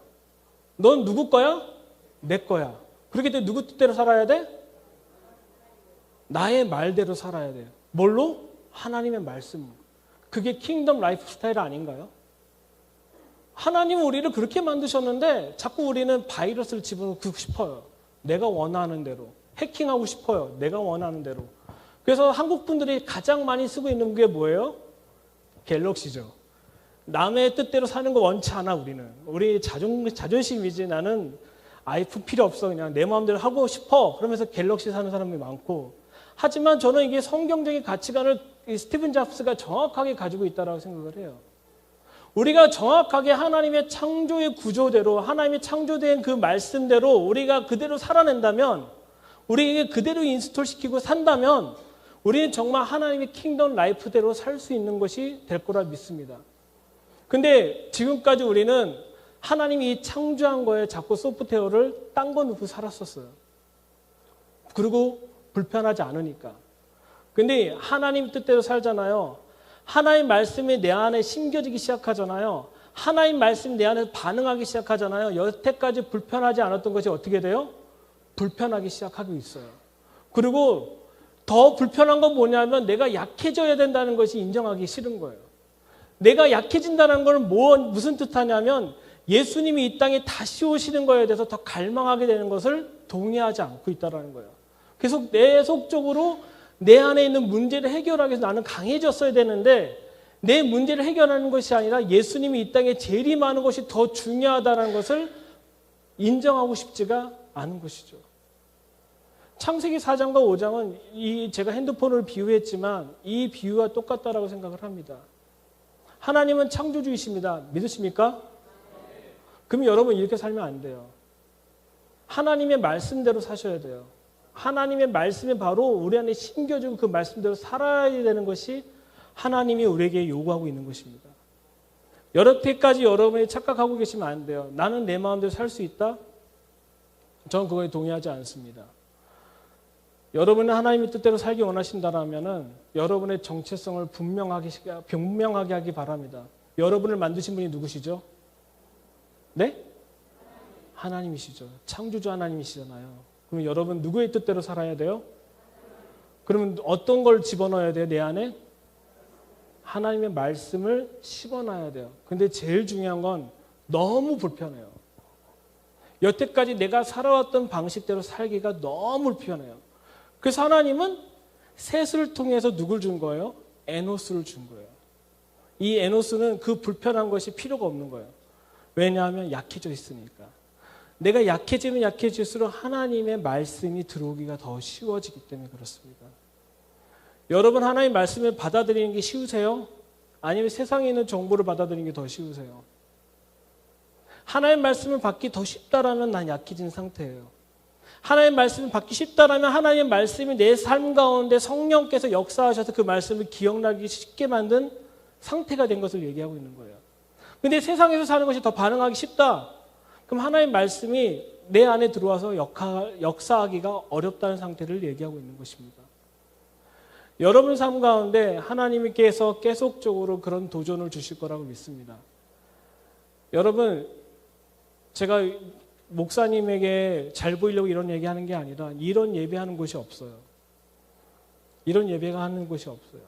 넌 누구 거야? 내 거야. 그렇기 때문에 누구 뜻대로 살아야 돼? 나의 말대로 살아야 돼요. 뭘로? 하나님의 말씀. 그게 킹덤 라이프 스타일 아닌가요? 하나님은 우리를 그렇게 만드셨는데 자꾸 우리는 바이러스를 집어넣고 싶어요. 내가 원하는 대로. 해킹하고 싶어요. 내가 원하는 대로. 그래서 한국 분들이 가장 많이 쓰고 있는 게 뭐예요? 갤럭시죠. 남의 뜻대로 사는 거 원치 않아 우리는. 우리 자존심이지. 나는 아이폰 필요 없어. 그냥 내 마음대로 하고 싶어. 그러면서 갤럭시 사는 사람이 많고. 하지만 저는 이게 성경적인 가치관을 스티븐 잡스가 정확하게 가지고 있다고 생각을 해요. 우리가 정확하게 하나님의 창조의 구조대로 하나님의 창조된 그 말씀대로 우리가 그대로 살아낸다면 우리에게 그대로 인스톨시키고 산다면 우리는 정말 하나님의 킹덤 라이프대로 살 수 있는 것이 될 거라 믿습니다. 근데 지금까지 우리는 하나님이 창조한 거에 자꾸 소프트웨어를 딴 거 넣고 살았었어요. 그리고 불편하지 않으니까. 근데 하나님 뜻대로 살잖아요. 하나님 말씀이 내 안에 심겨지기 시작하잖아요. 하나님 말씀이 내 안에서 반응하기 시작하잖아요. 여태까지 불편하지 않았던 것이 어떻게 돼요? 불편하기 시작하고 있어요. 그리고 더 불편한 건 뭐냐면 내가 약해져야 된다는 것이 인정하기 싫은 거예요. 내가 약해진다는 건 무슨 뜻하냐면 예수님이 이 땅에 다시 오시는 거에 대해서 더 갈망하게 되는 것을 동의하지 않고 있다는 거예요. 계속 내속적으로 내 안에 있는 문제를 해결하기 위해서 나는 강해졌어야 되는데 내 문제를 해결하는 것이 아니라 예수님이 이 땅에 재림하는 것이 더 중요하다는 것을 인정하고 싶지가 않은 것이죠. 창세기 4장과 5장은 제가 핸드폰을 비유했지만 이 비유와 똑같다라고 생각을 합니다. 하나님은 창조주이십니다. 믿으십니까? 그럼 여러분 이렇게 살면 안 돼요. 하나님의 말씀대로 사셔야 돼요. 하나님의 말씀이 바로 우리 안에 심겨지고 그 말씀대로 살아야 되는 것이 하나님이 우리에게 요구하고 있는 것입니다. 여태까지 여러분이 착각하고 계시면 안 돼요. 나는 내 마음대로 살 수 있다? 저는 그거에 동의하지 않습니다. 여러분은 하나님의 뜻대로 살기 원하신다면 여러분의 정체성을 분명하게 하기 바랍니다. 여러분을 만드신 분이 누구시죠? 네? 하나님이시죠. 창조주 하나님이시잖아요. 그럼 여러분 누구의 뜻대로 살아야 돼요? 그러면 어떤 걸 집어넣어야 돼요? 내 안에? 하나님의 말씀을 집어넣어야 돼요. 근데 제일 중요한 건 너무 불편해요. 여태까지 내가 살아왔던 방식대로 살기가 너무 불편해요. 그래서 하나님은 셋을 통해서 누굴 준 거예요? 에노스를 준 거예요. 이 에노스는 그 불편한 것이 필요가 없는 거예요. 왜냐하면 약해져 있으니까. 내가 약해지면 약해질수록 하나님의 말씀이 들어오기가 더 쉬워지기 때문에 그렇습니다. 여러분 하나님의 말씀을 받아들이는 게 쉬우세요? 아니면 세상에 있는 정보를 받아들이는 게 더 쉬우세요? 하나님의 말씀을 받기 더 쉽다라면 난 약해진 상태예요. 하나님의 말씀을 받기 쉽다라면 하나님의 말씀이 내 삶 가운데 성령께서 역사하셔서 그 말씀을 기억나기 쉽게 만든 상태가 된 것을 얘기하고 있는 거예요. 근데 세상에서 사는 것이 더 반응하기 쉽다. 그럼 하나님의 말씀이 내 안에 들어와서 역사하기가 어렵다는 상태를 얘기하고 있는 것입니다. 여러분 삶 가운데 하나님께서 계속적으로 그런 도전을 주실 거라고 믿습니다. 여러분, 제가 목사님에게 잘 보이려고 이런 얘기하는 게 아니라 이런 예배하는 곳이 없어요. 이런 예배가 하는 곳이 없어요.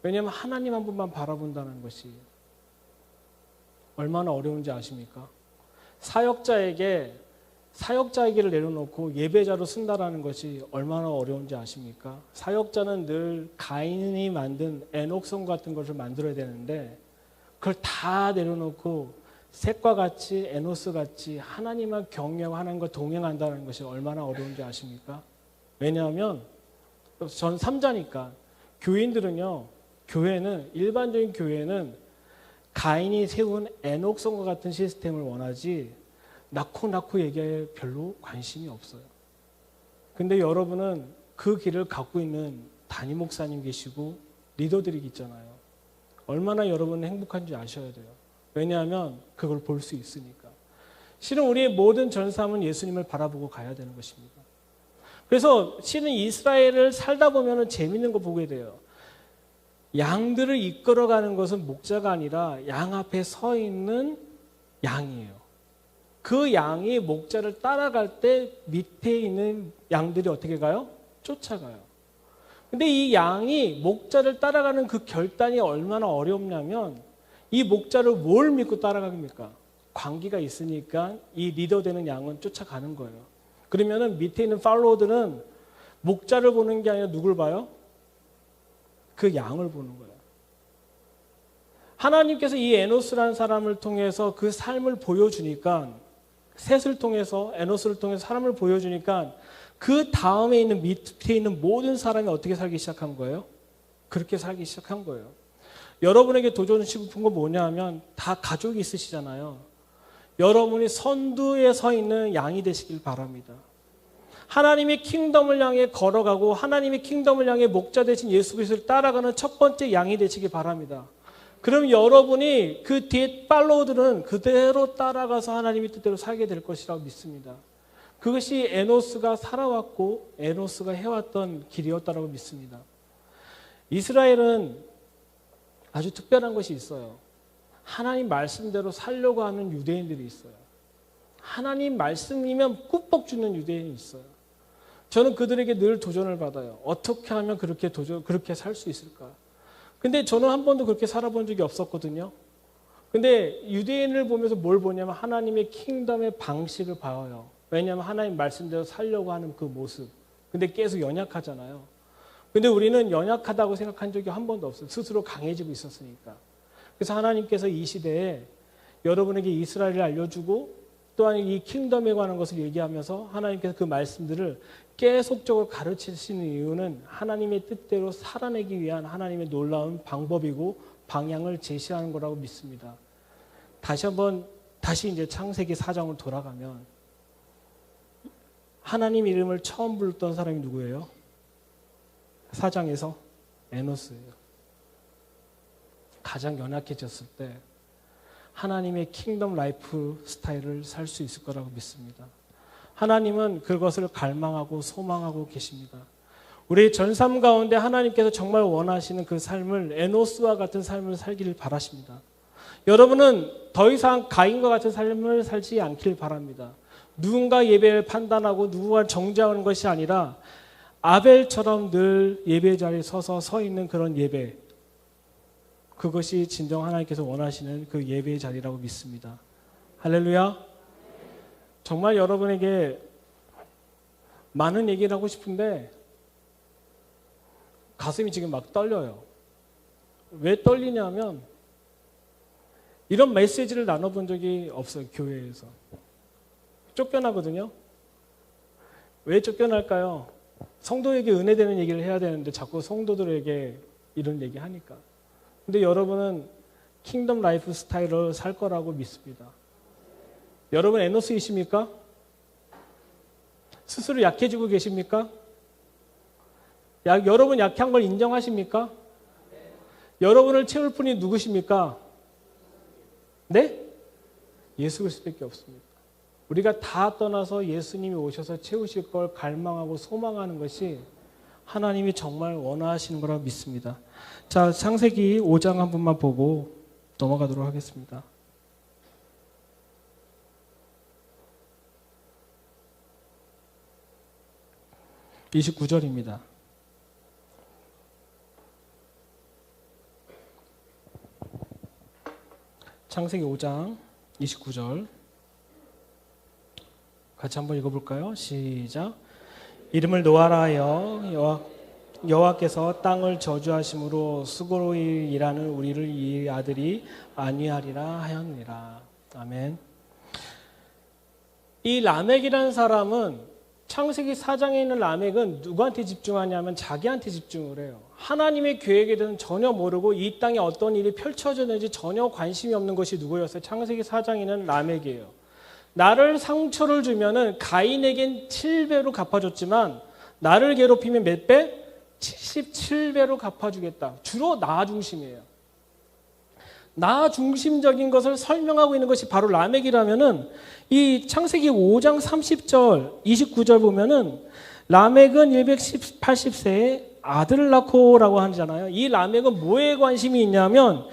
왜냐하면 하나님 한 분만 바라본다는 것이 얼마나 어려운지 아십니까? 사역자에게를 내려놓고 예배자로 쓴다라는 것이 얼마나 어려운지 아십니까? 사역자는 늘 가인이 만든 에녹성 같은 것을 만들어야 되는데 그걸 다 내려놓고 셋과 같이 에노스 같이 하나님을 경외하고 하나님과 동행한다는 것이 얼마나 어려운지 아십니까? 왜냐하면 전 3자니까 교인들은요, 일반적인 교회는 가인이 세운 에녹성과 같은 시스템을 원하지 낳고 얘기에 별로 관심이 없어요. 근데 여러분은 그 길을 갖고 있는 담임 목사님 계시고 리더들이 있잖아요. 얼마나 여러분은 행복한지 아셔야 돼요. 왜냐하면 그걸 볼 수 있으니까. 실은 우리의 모든 전삼은 예수님을 바라보고 가야 되는 것입니다. 그래서 실은 이스라엘을 살다 보면 재밌는 거 보게 돼요. 양들을 이끌어가는 것은 목자가 아니라 양 앞에 서 있는 양이에요. 그 양이 목자를 따라갈 때 밑에 있는 양들이 어떻게 가요? 쫓아가요. 근데 이 양이 목자를 따라가는 그 결단이 얼마나 어렵냐면 이 목자를 뭘 믿고 따라갑니까? 관계가 있으니까 이 리더 되는 양은 쫓아가는 거예요. 그러면은 밑에 있는 팔로워들은 목자를 보는 게 아니라 누굴 봐요? 그 양을 보는 거예요. 하나님께서 이 에노스라는 사람을 통해서 그 삶을 보여주니까 셋을 통해서 에노스를 통해서 사람을 보여주니까 그 다음에 있는 밑에 있는 모든 사람이 어떻게 살기 시작한 거예요? 그렇게 살기 시작한 거예요. 여러분에게 도전하시고 싶은 건 뭐냐 하면 다 가족이 있으시잖아요. 여러분이 선두에 서 있는 양이 되시길 바랍니다. 하나님의 킹덤을 향해 걸어가고 하나님의 킹덤을 향해 목자 되신 예수 그리스도를 따라가는 첫 번째 양이 되시기 바랍니다. 그럼 여러분이 그 뒤에 팔로우들은 그대로 따라가서 하나님의 뜻대로 살게 될 것이라고 믿습니다. 그것이 에노스가 살아왔고 에노스가 해왔던 길이었다고 믿습니다. 이스라엘은 아주 특별한 것이 있어요. 하나님 말씀대로 살려고 하는 유대인들이 있어요. 하나님 말씀이면 꾹뻑 주는 유대인이 있어요. 저는 그들에게 늘 도전을 받아요. 어떻게 하면 그렇게 살 수 있을까? 근데 저는 한 번도 그렇게 살아본 적이 없었거든요. 근데 유대인을 보면서 뭘 보냐면 하나님의 킹덤의 방식을 봐요. 왜냐하면 하나님 말씀대로 살려고 하는 그 모습. 근데 계속 연약하잖아요. 근데 우리는 연약하다고 생각한 적이 한 번도 없어요. 스스로 강해지고 있었으니까. 그래서 하나님께서 이 시대에 여러분에게 이스라엘을 알려주고 또한 이 킹덤에 관한 것을 얘기하면서 하나님께서 그 말씀들을 계속적으로 가르치시는 이유는 하나님의 뜻대로 살아내기 위한 하나님의 놀라운 방법이고 방향을 제시하는 거라고 믿습니다. 다시 이제 창세기 4장으로 돌아가면 하나님 이름을 처음 불렀던 사람이 누구예요? 4장에서 에노스예요. 가장 연약해졌을 때 하나님의 킹덤 라이프 스타일을 살 수 있을 거라고 믿습니다. 하나님은 그것을 갈망하고 소망하고 계십니다. 우리 전삼 가운데 하나님께서 정말 원하시는 그 삶을 에노스와 같은 삶을 살기를 바라십니다. 여러분은 더 이상 가인과 같은 삶을 살지 않길 바랍니다. 누군가 예배를 판단하고 누군가 정죄하는 것이 아니라 아벨처럼 늘 예배 자리에 서 있는 그런 예배, 그것이 진정 하나님께서 원하시는 그 예배의 자리라고 믿습니다. 할렐루야. 정말 여러분에게 많은 얘기를 하고 싶은데 가슴이 지금 막 떨려요. 왜 떨리냐면 이런 메시지를 나눠본 적이 없어요. 교회에서. 쫓겨나거든요. 왜 쫓겨날까요? 성도에게 은혜되는 얘기를 해야 되는데 자꾸 성도들에게 이런 얘기 하니까. 근데 여러분은 킹덤 라이프 스타일을 살 거라고 믿습니다. 여러분 에너스이십니까? 스스로 약해지고 계십니까? 여러분 약한 걸 인정하십니까? 여러분을 채울 분이 누구십니까? 네? 예수 그리스도밖에 없습니다. 우리가 다 떠나서 예수님이 오셔서 채우실 걸 갈망하고 소망하는 것이 하나님이 정말 원하시는 거라고 믿습니다. 자, 창세기 5장 한 번만 보고 넘어가도록 하겠습니다. (29절입니다) 창세기 5장 29절 같이 한번 읽어볼까요? 시작. 이름을 노아라 하여 여호와께서 땅을 저주하심으로 수고로이 일하는 우리를 이 아들이 안위하리라 하였느니라. 아멘. 이 라멕이라는 사람은 창세기 4장에 있는 라멕은 누구한테 집중하냐면 자기한테 집중을 해요. 하나님의 계획에 대해서는 전혀 모르고 이 땅에 어떤 일이 펼쳐졌는지 전혀 관심이 없는 것이 누구였어요? 창세기 4장에 있는 라멕이에요. 나를 상처를 주면은 가인에겐 7배로 갚아줬지만 나를 괴롭히면 몇 배? 77배로 갚아주겠다. 주로 나 중심이에요. 나 중심적인 것을 설명하고 있는 것이 바로 라멕이라면은 이 창세기 5장 30절, 29절 보면은 라멕은 180세에 아들을 낳고라고 하잖아요. 이 라멕은 뭐에 관심이 있냐면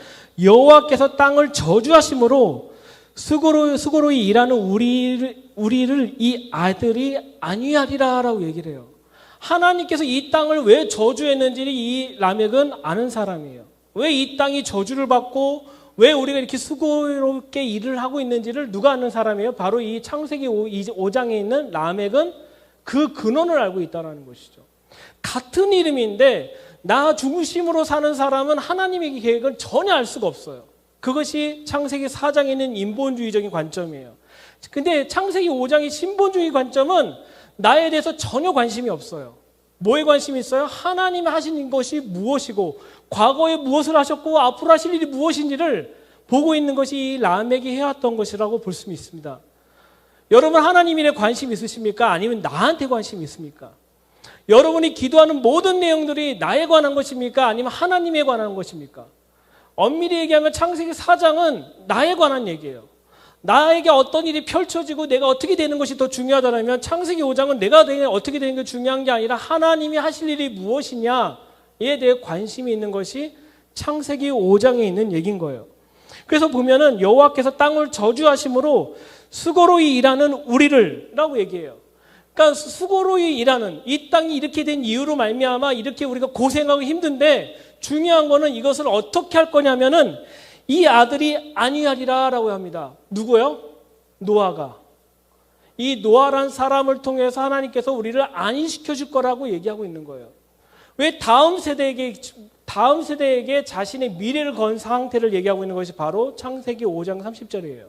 여호와께서 땅을 저주하심으로 수고로이 일하는 우리를 이 아들이 안위하리라라고 얘기를 해요. 하나님께서 이 땅을 왜 저주했는지를 이 라멕은 아는 사람이에요. 왜 이 땅이 저주를 받고 왜 우리가 이렇게 수고롭게 일을 하고 있는지를 누가 아는 사람이에요? 바로 이 창세기 5장에 있는 라멕은 그 근원을 알고 있다는 것이죠. 같은 이름인데 나 중심으로 사는 사람은 하나님의 계획을 전혀 알 수가 없어요. 그것이 창세기 4장에 있는 인본주의적인 관점이에요. 근데 창세기 5장의 신본주의 관점은 나에 대해서 전혀 관심이 없어요. 뭐에 관심이 있어요? 하나님이 하신 것이 무엇이고 과거에 무엇을 하셨고 앞으로 하실 일이 무엇인지를 보고 있는 것이 이 라멕이 해왔던 것이라고 볼 수 있습니다. 여러분 하나님 일에 관심 있으십니까? 아니면 나한테 관심이 있습니까? 여러분이 기도하는 모든 내용들이 나에 관한 것입니까? 아니면 하나님에 관한 것입니까? 엄밀히 얘기하면 창세기 4장은 나에 관한 얘기예요. 나에게 어떤 일이 펼쳐지고 내가 어떻게 되는 것이 더 중요하다면 창세기 5장은 내가 어떻게 되는 게 중요한 게 아니라 하나님이 하실 일이 무엇이냐에 대해 관심이 있는 것이 창세기 5장에 있는 얘기인 거예요. 그래서 보면은 여호와께서 땅을 저주하심으로 수고로이 일하는 우리를 라고 얘기해요. 그러니까 수고로이 일하는 이 땅이 이렇게 된 이유로 말미암아 이렇게 우리가 고생하고 힘든데 중요한 거는 이것을 어떻게 할 거냐면은 이 아들이 안위하리라 라고 합니다. 누구요? 노아가. 이 노아란 사람을 통해서 하나님께서 우리를 안위시켜 줄 거라고 얘기하고 있는 거예요. 왜 다음 세대에게 자신의 미래를 건 상태를 얘기하고 있는 것이 바로 창세기 5장 30절이에요.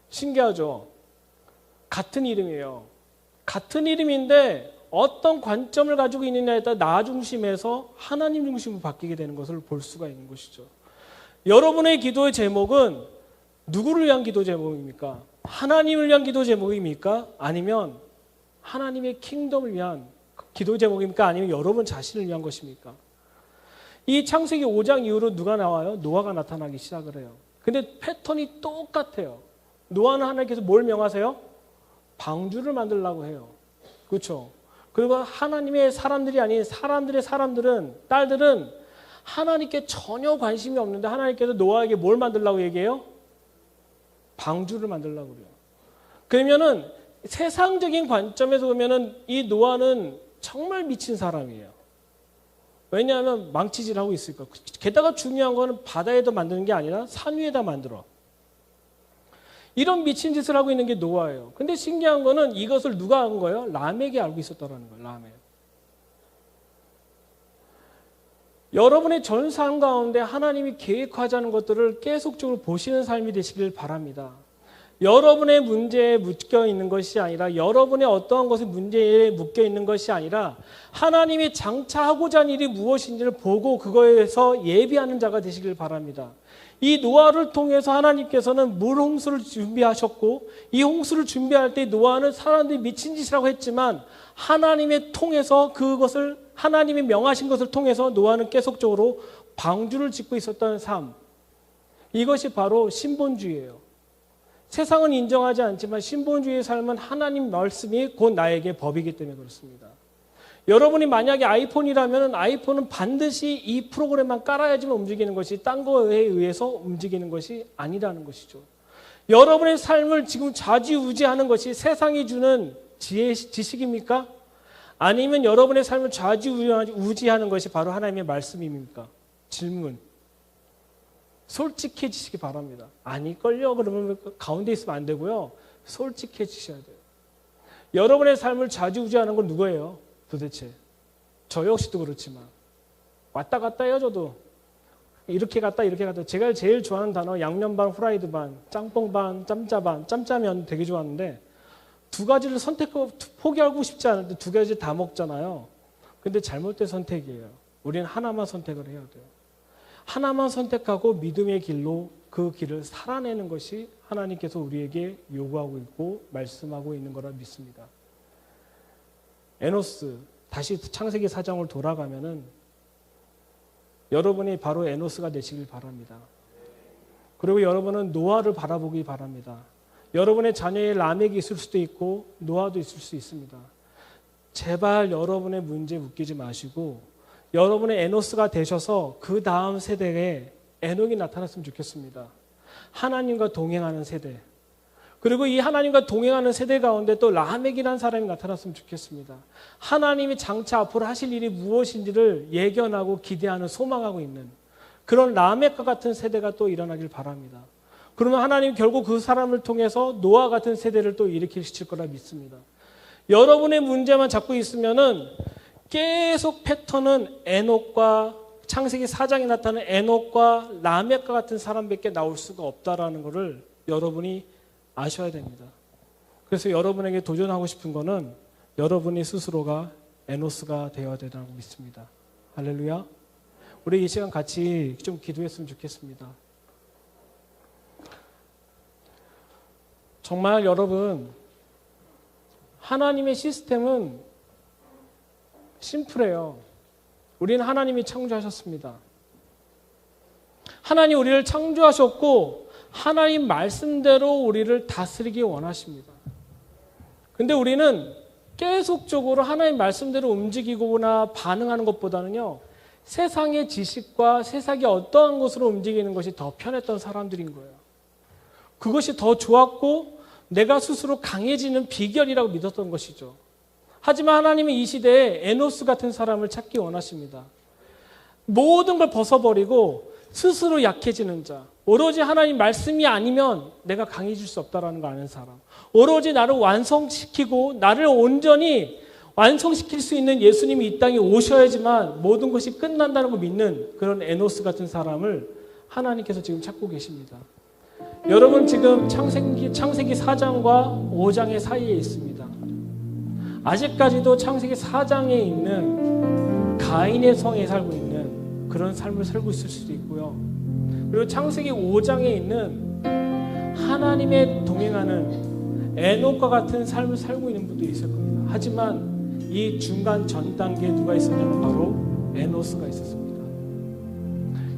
신기하죠? 같은 이름이에요. 같은 이름인데 어떤 관점을 가지고 있느냐에 따라 나 중심에서 하나님 중심으로 바뀌게 되는 것을 볼 수가 있는 것이죠. 여러분의 기도의 제목은 누구를 위한 기도 제목입니까? 하나님을 위한 기도 제목입니까? 아니면 하나님의 킹덤을 위한 기도 제목입니까? 아니면 여러분 자신을 위한 것입니까? 이 창세기 5장 이후로 누가 나와요? 노아가 나타나기 시작을 해요. 근데 패턴이 똑같아요. 노아는 하나님께서 뭘 명하세요? 방주를 만들라고 해요. 그렇죠? 그리고 하나님의 사람들이 아닌 사람들은 딸들은 하나님께 전혀 관심이 없는데 하나님께서 노아에게 뭘 만들라고 얘기해요? 방주를 만들라고 그래요. 그러면은 세상적인 관점에서 보면은 이 노아는 정말 미친 사람이에요. 왜냐하면 망치질하고 있으니까. 게다가 중요한 거는 바다에다 만드는 게 아니라 산 위에다 만들어. 이런 미친 짓을 하고 있는 게 노아예요. 근데 신기한 거는 이것을 누가 한 거예요? 라멕이 알고 있었다는 거예요. 라멕. 여러분의 전 삶 가운데 하나님이 계획하자는 것들을 계속적으로 보시는 삶이 되시길 바랍니다. 여러분의 문제에 묶여 있는 것이 아니라, 여러분의 어떠한 것에 문제에 묶여 있는 것이 아니라, 하나님이 장차 하고자 하는 일이 무엇인지를 보고 그거에서 예비하는 자가 되시길 바랍니다. 이 노아를 통해서 하나님께서는 물 홍수를 준비하셨고, 이 홍수를 준비할 때 노아는 사람들이 미친 짓이라고 했지만 하나님의 통해서 그것을, 하나님이 명하신 것을 통해서 노아는 계속적으로 방주를 짓고 있었다는 삶, 이것이 바로 신본주의예요. 세상은 인정하지 않지만 신본주의의 삶은 하나님 말씀이 곧 나에게 법이기 때문에 그렇습니다. 여러분이 만약에 아이폰이라면 아이폰은 반드시 이 프로그램만 깔아야지만 움직이는 것이 딴 거에 의해서 움직이는 것이 아니라는 것이죠. 여러분의 삶을 지금 좌지우지하는 것이 세상이 주는 지식입니까? 아니면 여러분의 삶을 좌지우지하는 것이 바로 하나님의 말씀입니까? 질문. 솔직해지시기 바랍니다. 아닐걸요? 그러면 가운데 있으면 안 되고요. 솔직해지셔야 돼요. 여러분의 삶을 좌지우지하는 건 누구예요? 도대체. 저 역시도 그렇지만. 왔다 갔다 해요, 저도. 이렇게 갔다 이렇게 갔다. 제가 제일 좋아하는 단어 양념 반, 후라이드 반, 짬뽕 반, 짬짜 반. 짬짜면 되게 좋아하는데 두 가지를 포기하고 싶지 않은데 두 가지 다 먹잖아요. 근데 잘못된 선택이에요. 우리는 하나만 선택을 해야 돼요. 하나만 선택하고 믿음의 길로 그 길을 살아내는 것이 하나님께서 우리에게 요구하고 있고 말씀하고 있는 거라 믿습니다. 에노스, 다시 창세기 4장으로 돌아가면은 여러분이 바로 에노스가 되시길 바랍니다. 그리고 여러분은 노아를 바라보기 바랍니다. 여러분의 자녀의 라멕이 있을 수도 있고 노아도 있을 수 있습니다. 제발 여러분의 문제에 묶이지 마시고 여러분의 에노스가 되셔서 그 다음 세대에 에녹이 나타났으면 좋겠습니다. 하나님과 동행하는 세대. 그리고 이 하나님과 동행하는 세대 가운데 또 라멕이라는 사람이 나타났으면 좋겠습니다. 하나님이 장차 앞으로 하실 일이 무엇인지를 예견하고 기대하는, 소망하고 있는 그런 라멕과 같은 세대가 또 일어나길 바랍니다. 그러면 하나님 결국 그 사람을 통해서 노아 같은 세대를 또 일으키실 거라 믿습니다. 여러분의 문제만 잡고 있으면은 계속 패턴은 에녹과 창세기 4장에 나타나는 에녹과 라멕과 같은 사람밖에 나올 수가 없다라는 것을 여러분이 아셔야 됩니다. 그래서 여러분에게 도전하고 싶은 거는 여러분이 스스로가 에노스가 되어야 된다고 믿습니다. 할렐루야. 우리 이 시간 같이 좀 기도했으면 좋겠습니다. 정말 여러분, 하나님의 시스템은 심플해요. 우리는 하나님이 창조하셨습니다. 하나님 우리를 창조하셨고 하나님 말씀대로 우리를 다스리기 원하십니다. 근데 우리는 계속적으로 하나님 말씀대로 움직이거나 반응하는 것보다는요, 세상의 지식과 세상의 어떠한 것으로 움직이는 것이 더 편했던 사람들인 거예요. 그것이 더 좋았고 내가 스스로 강해지는 비결이라고 믿었던 것이죠. 하지만 하나님은 이 시대에 에노스 같은 사람을 찾기 원하십니다. 모든 걸 벗어버리고 스스로 약해지는 자, 오로지 하나님 말씀이 아니면 내가 강해질 수 없다는 거 아는 사람, 오로지 나를 완성시키고 나를 온전히 완성시킬 수 있는 예수님이 이 땅에 오셔야지만 모든 것이 끝난다는 걸 믿는 그런 에노스 같은 사람을 하나님께서 지금 찾고 계십니다. 여러분 지금 창세기 4장과 5장의 사이에 있습니다. 아직까지도 창세기 4장에 있는 가인의 성에 살고 있는 그런 삶을 살고 있을 수도 있고요. 그리고 창세기 5장에 있는 하나님의 동행하는 에녹과 같은 삶을 살고 있는 분도 있을 겁니다. 하지만 이 중간 전 단계에 누가 있었냐면 바로 에노스가 있었습니다.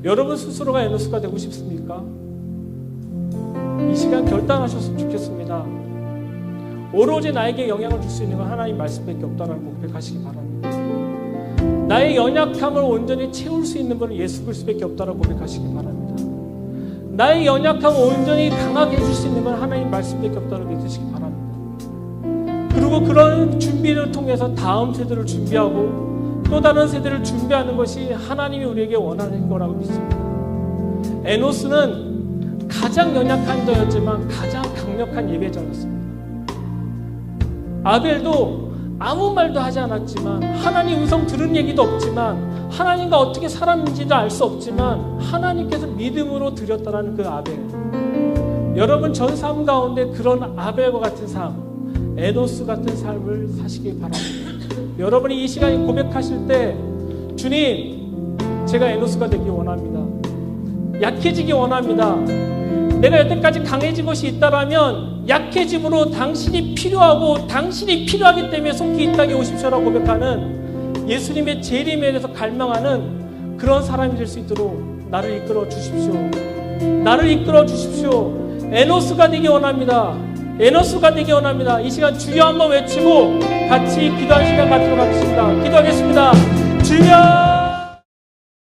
여러분 스스로가 에노스가 되고 싶습니까? 이 시간 결단하셨으면 좋겠습니다. 오로지 나에게 영향을 줄 수 있는 건 하나님 말씀밖에 없다는 걸 고백하시기 바랍니다. 나의 연약함을 온전히 채울 수 있는 분은 예수 그리스도밖에 없다고 고백하시기 바랍니다. 나의 연약함을 온전히 강하게 해줄 수 있는 건 하나님 말씀밖에 없다고 믿으시기 바랍니다. 그리고 그런 준비를 통해서 다음 세대를 준비하고 또 다른 세대를 준비하는 것이 하나님이 우리에게 원하는 거라고 믿습니다. 에노스는 가장 연약한 자였지만 가장 강력한 예배자였습니다. 아벨도 아무 말도 하지 않았지만, 하나님 음성 들은 얘기도 없지만, 하나님과 어떻게 살았는지도 알 수 없지만 하나님께서 믿음으로 드렸다라는 그 아벨. 여러분 전 삶 가운데 그런 아벨과 같은 삶, 에노스 같은 삶을 사시길 바랍니다. 여러분이 이 시간에 고백하실 때, 주님, 제가 에노스가 되기 원합니다. 약해지기 원합니다. 내가 여태까지 강해진 것이 있다라면 약해짐으로 당신이 필요하고 당신이 필요하기 때문에 속히 이 땅에 오십시오라고 고백하는 예수님의 재림에 대해서 갈망하는 그런 사람이 될 수 있도록 나를 이끌어 주십시오. 나를 이끌어 주십시오. 에노스가 되기 원합니다. 에노스가 되기 원합니다. 이 시간 주여 한번 외치고 같이 기도하는 시간 갖도록 하겠습니다. 기도하겠습니다. 주여!